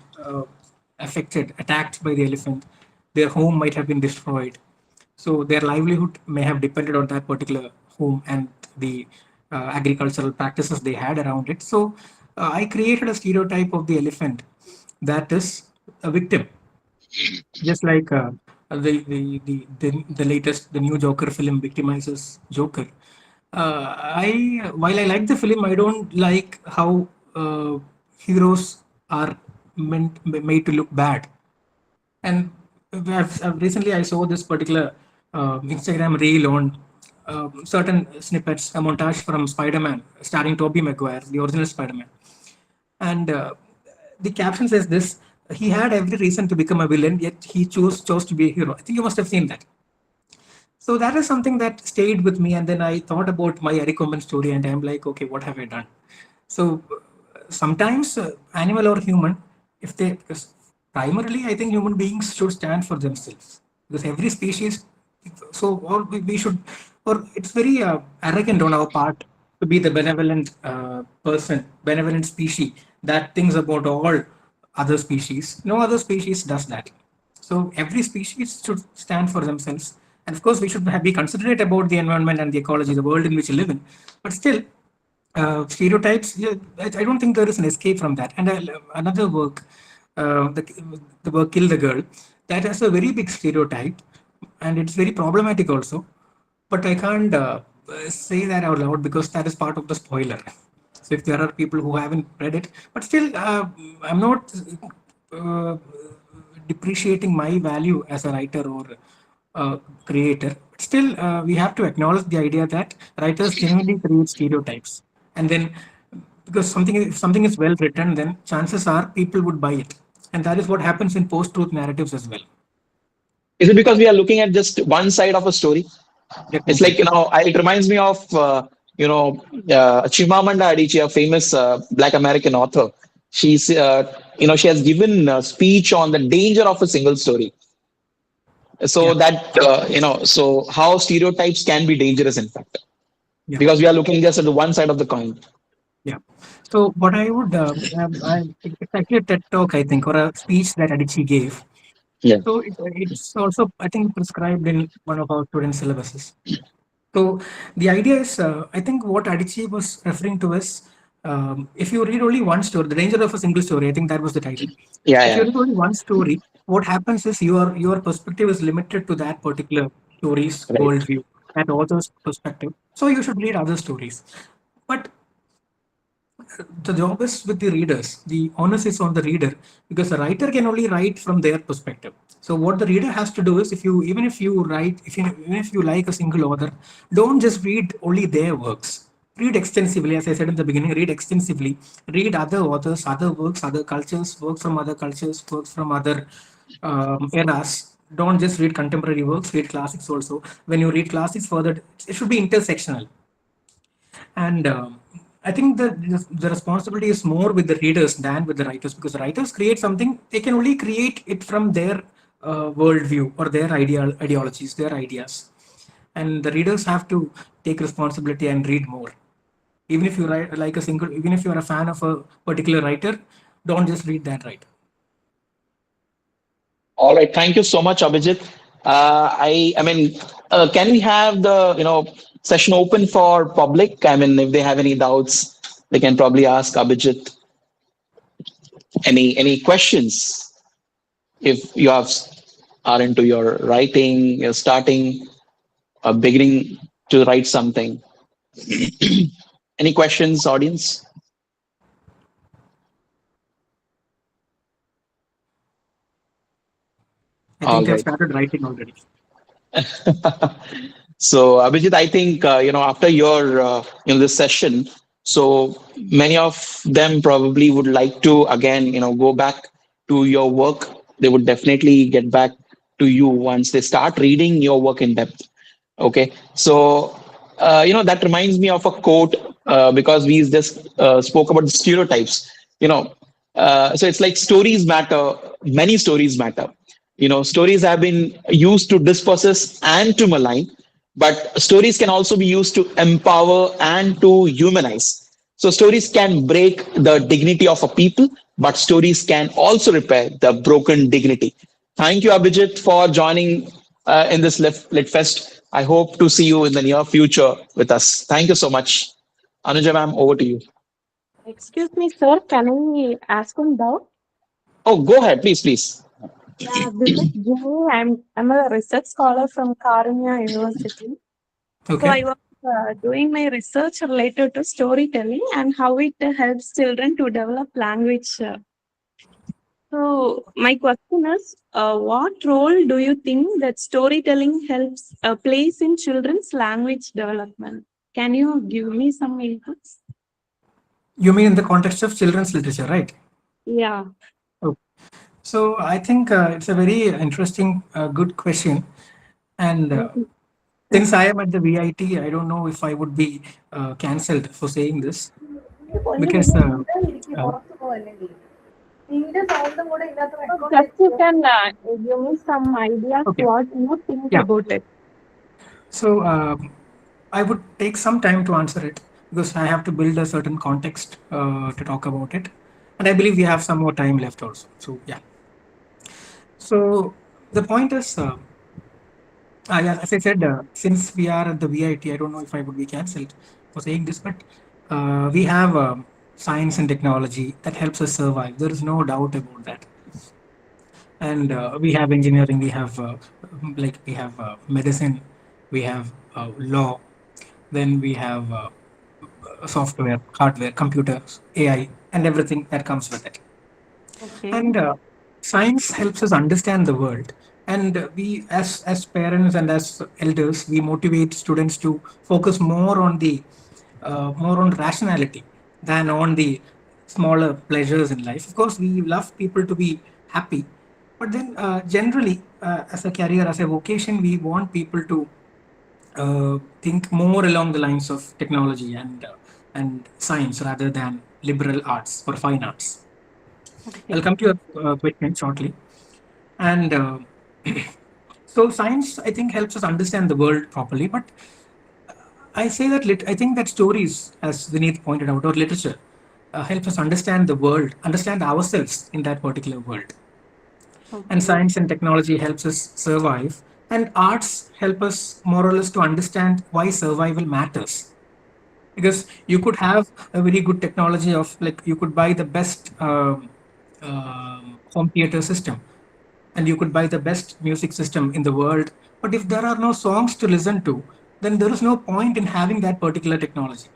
affected, attacked by the elephant. Their home might have been destroyed, so their livelihood may have depended on that particular home and the agricultural practices they had around it. So I created a stereotype of the elephant that is a victim, just like the latest, the new Joker film victimizes Joker. I while I like the film, I don't like how heroes are made to look bad. And recently I saw this particular Instagram reel on certain snippets, a montage from Spider-Man starring Tobey Maguire, the original Spider-Man. And the caption says this: he had every reason to become a villain, yet he chose to be a hero. I think you must have seen that. So that is something that stayed with me. And then I thought about my Eric Coleman story, and I'm like, okay, what have I done? So sometimes animal or human, if they, because primarily I think human beings should stand for themselves, because every species, so or we should, or it's very arrogant on our part to be the benevolent person, benevolent species that thinks about all other species. No other species does that. So every species should stand for themselves. And of course, we should be considerate about the environment and the ecology, the world in which we live in. But still, stereotypes, yeah, I don't think there is an escape from that. And another work, the work Kill the Girl, that has a very big stereotype, and it's very problematic also. But I can't say that out loud because that is part of the spoiler. So if there are people who haven't read it, but still, I'm not uh, depreciating my value as a writer or creator. But still, we have to acknowledge the idea that writers genuinely create stereotypes, and then because if something is well written, then chances are people would buy it, and that is what happens in post-truth narratives as well. Is it because we are looking at just one side of a story? It's like, Definitely. it reminds me of, Chimamanda Adichie, a famous Black American author. She has given a speech on the danger of a single story. So Yeah. so how stereotypes can be dangerous, in fact, Yeah. because we are looking just at the one side of the coin. Yeah. So what I would, it's actually a TED talk, I think, or a speech that Adichie gave. Yeah. So it's also, I think, prescribed in one of our student syllabuses. So the idea is, I think what Adichie was referring to is, if you read only one story, The Danger of a Single Story, I think that was the title. Yeah, If you yeah. read only one story, what happens is your perspective is limited to that particular story's Right. worldview, that author's perspective. So you should read other stories. But the job is with the readers. The onus is on the reader, because the writer can only write from their perspective. So what the reader has to do is, even if you write, even if you like a single author, don't just read only their works. Read extensively, as I said in the beginning. Read extensively. Read other authors, other works, other cultures, works from other cultures, works from other eras. Don't just read contemporary works. Read classics also. When you read classics further, it should be intersectional. And I think that the responsibility is more with the readers than with the writers, because the writers create something, they can only create it from their worldview or their ideologies, their ideas. And the readers have to take responsibility and read more. Even if you write like a single, even if you are a fan of a particular writer, don't just read that writer. All right. Thank you so much, Abhijit. Can we have the session open for public? I mean, if they have any doubts, they can probably ask Abhijit any questions. If you are into your writing, you're starting or beginning to write something. Any questions, audience? I All think I've right. started writing already. So, Abhijit, I think after your this session, so many of them probably would like to again go back to your work. They would definitely get back to you once they start reading your work in depth. Okay, so that reminds me of a quote because we just spoke about the stereotypes. So it's like stories matter. Many stories matter. Stories have been used to dispossess and to malign, but stories can also be used to empower and to humanize. So stories can break the dignity of a people, but stories can also repair the broken dignity. Thank you, Abhijit, for joining in this LitFest. I hope to see you in the near future with us. Thank you so much. Anuja ma'am, over to you. Excuse me, sir. Can I ask one doubt? Oh, go ahead, please, please. Yeah, this is Jimmy. I'm a research scholar from Karunya University. So Okay. I was doing my research related to storytelling and how it helps children to develop language. So my question is, what role do you think that storytelling helps plays in children's language development? Can you give me some inputs? You mean in the context of children's literature, right? Yeah. Oh. So I think it's a very interesting, good question. And since I am at the VIT, I don't know if I would be cancelled for saying this because uh, Just you can give me some ideas okay, what you think yeah. about it. So I would take some time to answer it because I have to build a certain context to talk about it, and I believe we have some more time left also. So yeah. So the point is, yeah, as I said, since we are at the VIT, I don't know if I would be cancelled for saying this, but we have science and technology that helps us survive. There is no doubt about that. And we have engineering, we have medicine, we have law, then we have software, hardware, computers, AI, and everything that comes with it. Okay. And science helps us understand the world. And we, as parents and as elders, we motivate students to focus more on rationality than on the smaller pleasures in life. Of course, we love people to be happy, but then generally, as a career, as a vocation, we want people to think more along the lines of technology and science rather than liberal arts or fine arts. Okay. I'll come to your question shortly. And so science, I think, helps us understand the world properly. But I say that I think that stories, as Vineeth pointed out, or literature, helps us understand the world, understand ourselves in that particular world. And Okay. science and technology helps us survive. And arts help us more or less to understand why survival matters. Because you could have a very good technology of, like, you could buy the best home theater system, and you could buy the best music system in the world, but if there are no songs to listen to, then there is no point in having that particular technology.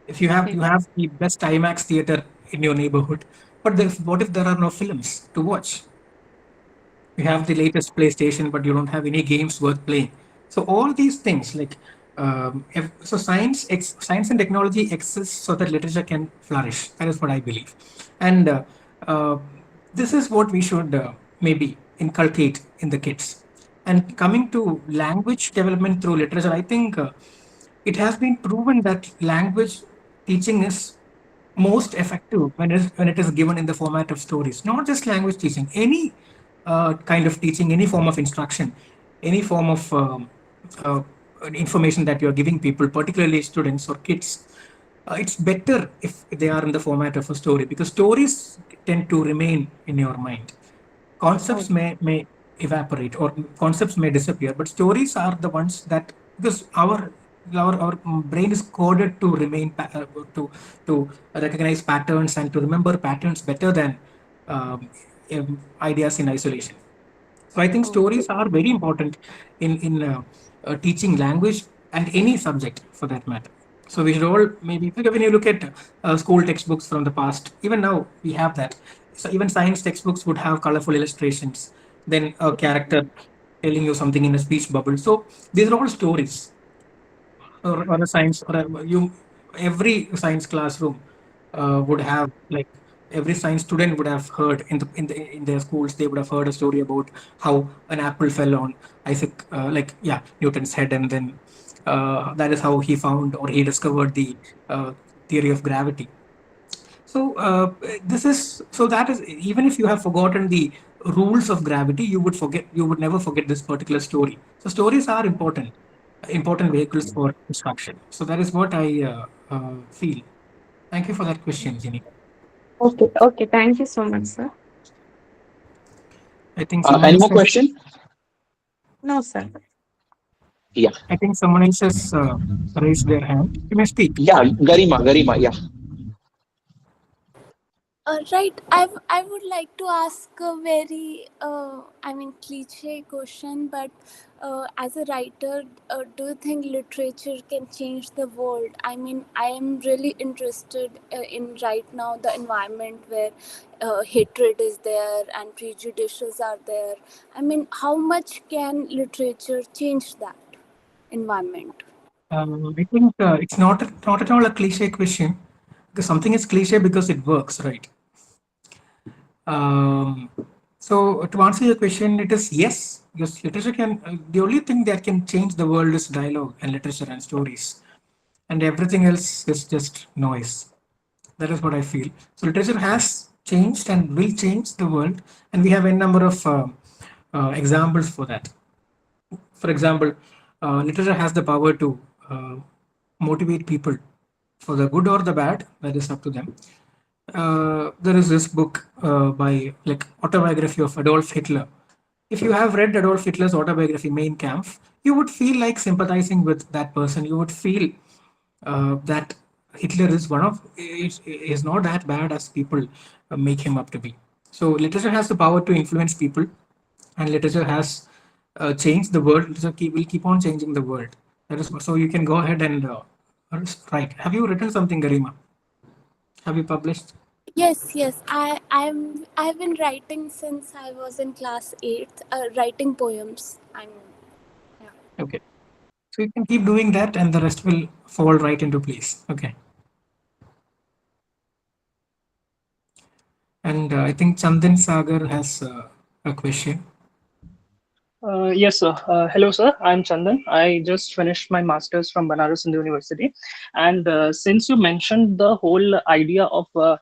If Okay. you have the best IMAX theater in your neighborhood, but what if there are no films to watch? You have the latest PlayStation, but you don't have any games worth playing. So all these things, like so science and technology exists so that literature can flourish. That is what I believe, and uh, this is what we should maybe inculcate in the kids. And coming to language development through literature, I think it has been proven that language teaching is most effective when it is given in the format of stories. Not just language teaching, any kind of teaching, any form of instruction, any form of uh, information that you are giving people, particularly students or kids. It's better if they are in the format of a story, because stories tend to remain in your mind. Concepts may evaporate, or concepts may disappear, but stories are the ones that, because our brain is coded to remain to recognize patterns and to remember patterns better than ideas in isolation. So I think Okay. stories are very important in teaching language and any subject for that matter. So we should all, maybe, because when you look at school textbooks from the past, even now we have that. So even science textbooks would have colorful illustrations. then a character telling you something in a speech bubble. So these are all stories, or a science, or every science classroom would have, like, every science student would have heard in their schools, they would have heard a story about how an apple fell on Isaac, Newton's head, and then that is how he found, or he discovered, the theory of gravity. So that is, even if you have forgotten the rules of gravity, you would never forget this particular story. So stories are important vehicles for instruction. So that is what I feel. Thank you for that question, Jenny. Okay, okay. Thank you so much, sir. I think someone Any else more question? No, sir. Yeah. I think someone else has raised their hand. You may speak. Yeah, Garima, yeah. Right. I would like to ask a very, cliche question, but as a writer, do you think literature can change the world? I mean, I am really interested in right now the environment where hatred is there and prejudices are there. I mean, how much can literature change that environment? I think it's not at all a cliche question, because something is cliche because it works, right? Um, so to answer your question, it is yes. Because literature can. The only thing that can change the world is dialogue and literature and stories, and everything else is just noise. That is what I feel. So literature has changed and will change the world, and we have a number of examples for that. For example, literature has the power to motivate people for the good or the bad. That is up to them. There is this book by, like, autobiography of Adolf Hitler. If you have read Adolf Hitler's autobiography, Mein Kampf, you would feel like sympathizing with that person. You would feel that Hitler is not that bad as people make him up to be. So literature has the power to influence people, and literature has changed the world. Literature will keep on changing the world. That is so. You can go ahead and write. Have you written something, Garima? Have you published? Yes. I've been writing since I was in class 8th, writing poems. Yeah. Okay. So you can keep doing that, and the rest will fall right into place. Okay. And I think Chandan Sagar has a question. Yes, sir. Hello, sir. I'm Chandan. I just finished my master's from Banaras Hindu University. And since you mentioned the whole idea of a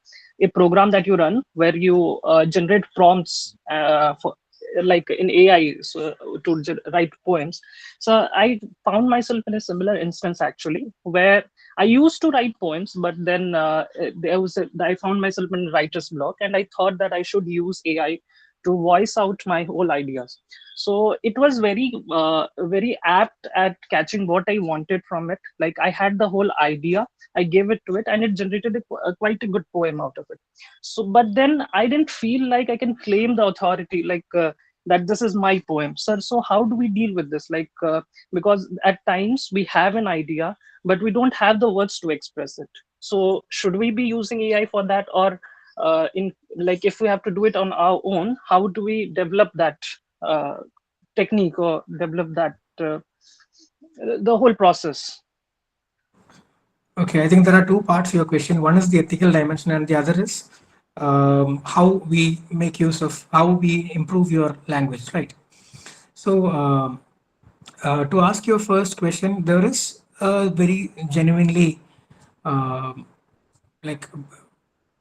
program that you run where you generate prompts for, like in AI, so, to write poems. So I found myself in a similar instance actually, where I used to write poems, but then I found myself in writer's block, and I thought that I should use AI to voice out my whole ideas. So it was very apt at catching what I wanted from it. Like, I had the whole idea, I gave it to it, and it generated quite a good poem out of it. So but then I didn't feel like I can claim the authority, like that this is my poem, sir. So how do we deal with this, like because at times we have an idea but we don't have the words to express it. So should we be using AI for that, or in, like, if we have to do it on our own, how do we develop that uh, technique, or develop that the whole process? Okay, I think there are two parts to your question. One is the ethical dimension, and the other is how we make use of, how we improve your language, right? So, to ask your first question, there is a very genuinely like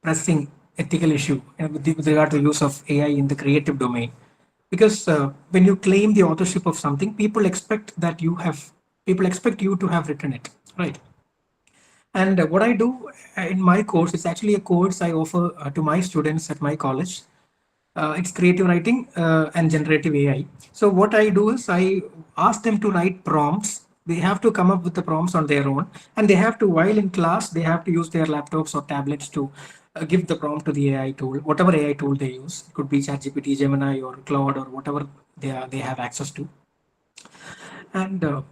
pressing ethical issue with regard to use of AI in the creative domain, because when you claim the authorship of something, people expect you to have written it, right? And what I do in my course, it's actually a course I offer to my students at my college. It's creative writing and generative AI. So what I do is I ask them to write prompts. They have to come up with the prompts on their own, and they have to, while in class, they have to use their laptops or tablets to give the prompt to the AI tool, whatever AI tool they use. It could be ChatGPT, Gemini, or Claude, or whatever they have access to. And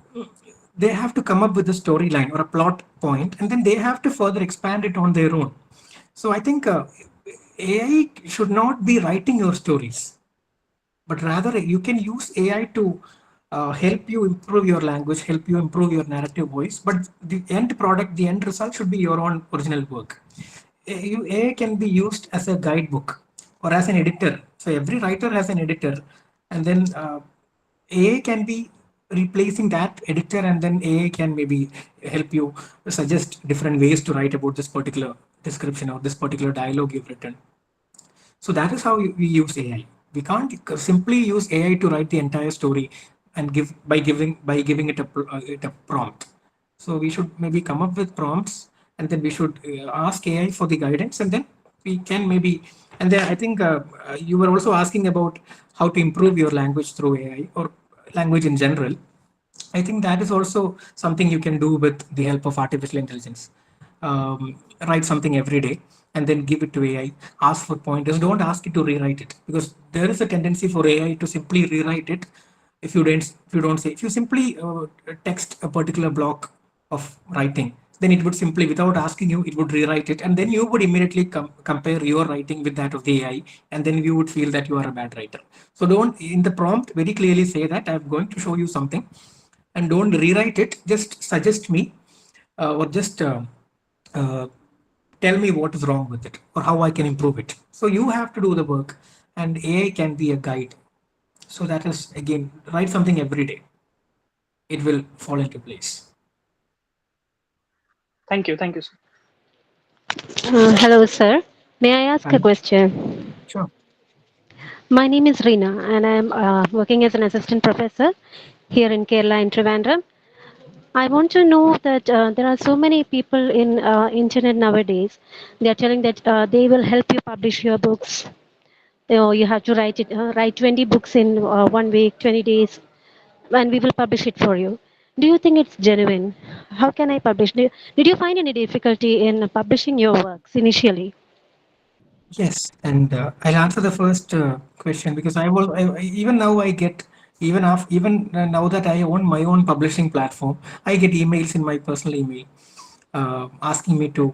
they have to come up with a storyline or a plot point, and then they have to further expand it on their own. So I think AI should not be writing your stories, but rather you can use AI to help you improve your language, help you improve your narrative voice, but the end product, the end result should be your own original work. AI can be used as a guidebook or as an editor. So every writer has an editor, and then AI can be replacing that editor, and then AI can maybe help you suggest different ways to write about this particular description or this particular dialogue you've written. So that is how we use AI. We can't simply use AI to write the entire story and give by giving it a prompt. So we should maybe come up with prompts, and then we should ask AI for the guidance, and then we can maybe. And then I think you were also asking about how to improve your language through AI or language in general. I think that is also something you can do with the help of artificial intelligence. Write something every day and then give it to AI. Ask for pointers. Don't ask it to rewrite it, because there is a tendency for AI to simply rewrite it. If you simply text a particular block of writing, then it would simply, without asking you, it would rewrite it, and then you would immediately compare your writing with that of the AI, and then you would feel that you are a bad writer. So don't, in the prompt, very clearly say that I'm going to show you something, and don't rewrite it. Just suggest me, or just uh, tell me what is wrong with it or how I can improve it. So you have to do the work, and AI can be a guide. So that is, again, write something every day. It will fall into place. Thank you. Thank you, sir. Hello, sir. May I ask a Right? question? Sure. My name is Reena, and I am working as an assistant professor here in Kerala in Trivandrum. I want to know that there are so many people in internet nowadays. They are telling that they will help you publish your books. You know, you have to write 20 books in 1 week, 20 days, and we will publish it for you. Do you think it's genuine? How can I publish? Did you find any difficulty in publishing your works initially? Yes, and I'll answer the first question, because even now I get, even now that I own my own publishing platform, I get emails in my personal email asking me to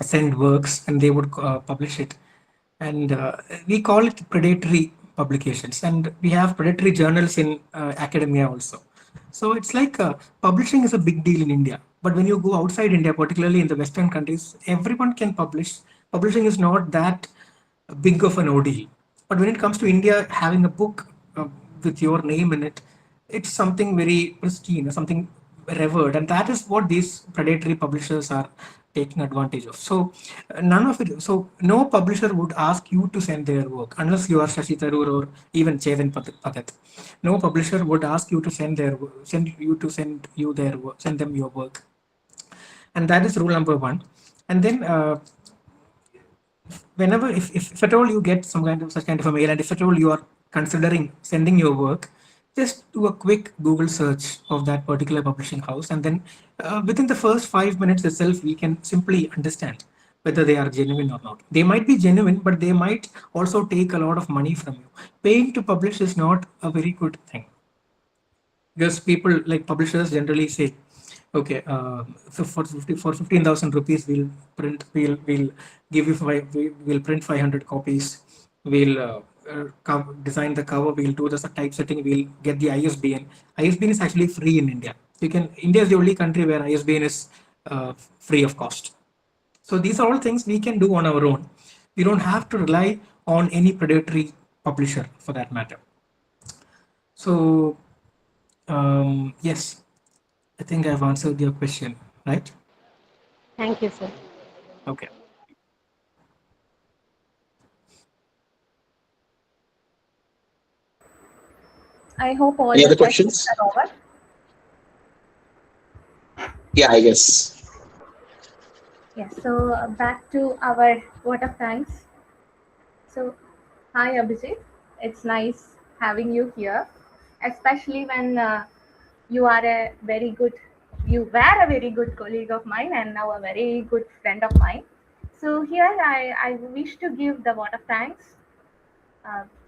send works, and they would publish it. And we call it predatory publications, and we have predatory journals in academia also. So it's like publishing is a big deal in India, but when you go outside India, particularly in the Western countries, everyone can publish. Publishing is not that big of an ordeal. But when it comes to India, having a book with your name in it, it's something very pristine, something revered, and that is what these predatory publishers are taking advantage of. So none of it. So no publisher would ask you to send their work unless you are Shashi Tharoor or even Chetan Pagat. No publisher would ask you to send them your work, and that is rule number one. And then whenever, if at all you get some kind of such kind of a mail, and if at all you are considering sending your work, just do a quick Google search of that particular publishing house, and then within the first 5 minutes itself, we can simply understand whether they are genuine or not. They might be genuine, but they might also take a lot of money from you. Paying to publish is not a very good thing, because people, like publishers, generally say, okay, so for 15,000 rupees, we'll give you we'll print 500 copies, we'll design the cover, we'll do the typesetting, we'll get the ISBN. ISBN is actually free in India. India is the only country where ISBN is free of cost. So these are all things we can do on our own. We don't have to rely on any predatory publisher for that matter. So yes, I think I've answered your question, right? Thank you, sir. Okay. I hope all Any the other questions questions? are over. Yeah, I guess. Yes, so back to our vote of thanks. So, hi Abhijit, it's nice having you here, especially when you are you were a very good colleague of mine and now a very good friend of mine. So here I wish to give the vote of thanks.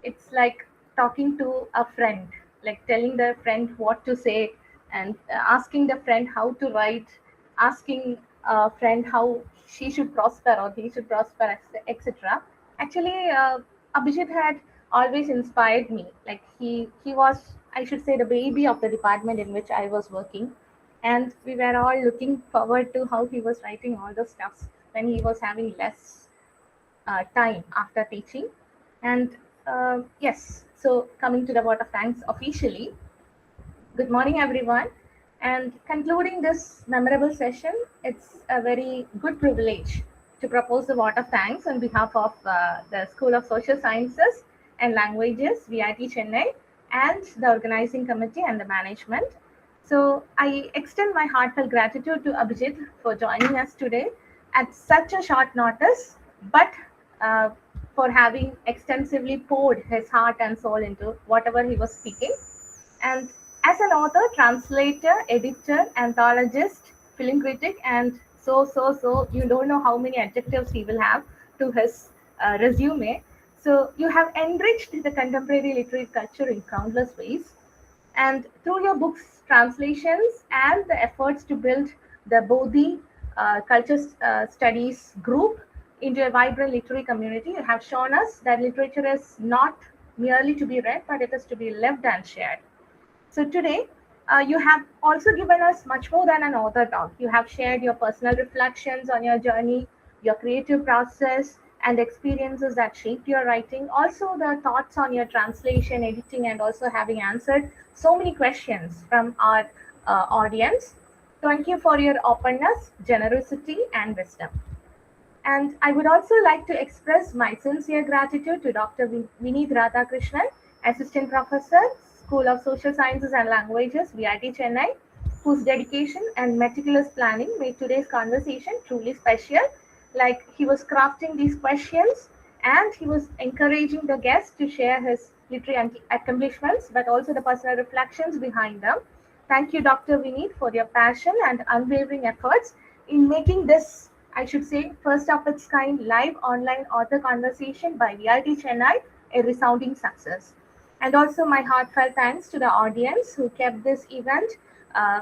It's like talking to a friend, like telling the friend what to say and asking the friend how to write, asking a friend how she should prosper or he should prosper, etc. Actually, Abhijit had always inspired me. Like he was, I should say, the baby of the department in which I was working, and we were all looking forward to how he was writing all the stuffs when he was having less time after teaching. And yes, so coming to the vote of thanks officially. Good morning, everyone. And concluding this memorable session, it's a very good privilege to propose the vote of thanks on behalf of the School of Social Sciences and Languages, VIT Chennai, and the organizing committee and the management. So I extend my heartfelt gratitude to Abijit for joining us today at such a short notice, but for having extensively poured his heart and soul into whatever he was speaking. And as an author, translator, editor, anthologist, film critic, and so, you don't know how many adjectives he will have to his resume. So you have enriched the contemporary literary culture in countless ways. And through your books, translations, and the efforts to build the Bodhi Culture Studies group into a vibrant literary community, you have shown us that literature is not merely to be read, but it is to be lived and shared. So today, you have also given us much more than an author talk. You have shared your personal reflections on your journey, your creative process, and experiences that shaped your writing. Also, the thoughts on your translation, editing, and also having answered so many questions from our audience. Thank you for your openness, generosity, and wisdom. And I would also like to express my sincere gratitude to Dr. Vineeth Radhakrishnan, Assistant Professor, School of Social Sciences and Languages, VIT Chennai, whose dedication and meticulous planning made today's conversation truly special. Like he was crafting these questions and he was encouraging the guests to share his literary accomplishments, but also the personal reflections behind them. Thank you, Dr. Vineeth, for your passion and unwavering efforts in making this, I should say, first of its kind live online author conversation by VIT Chennai a resounding success. And also my heartfelt thanks to the audience who kept this event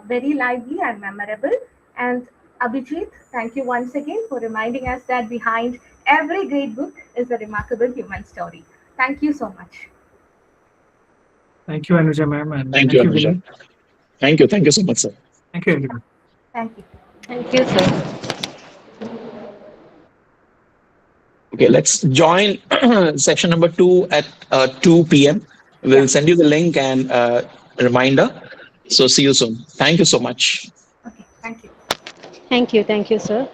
very lively and memorable. And Abijit, thank you once again for reminding us that behind every great book is a remarkable human story. Thank you so much. Thank you, Anuja ma'am, and Thank you, Anuja. Vineeth. Thank you so much, sir. Thank you, everyone. Thank you. Thank you, sir. Okay, let's join session number 2 at 2 p.m. We'll send you the link and reminder. So see you soon. Thank you so much. Okay, thank you. Thank you, sir.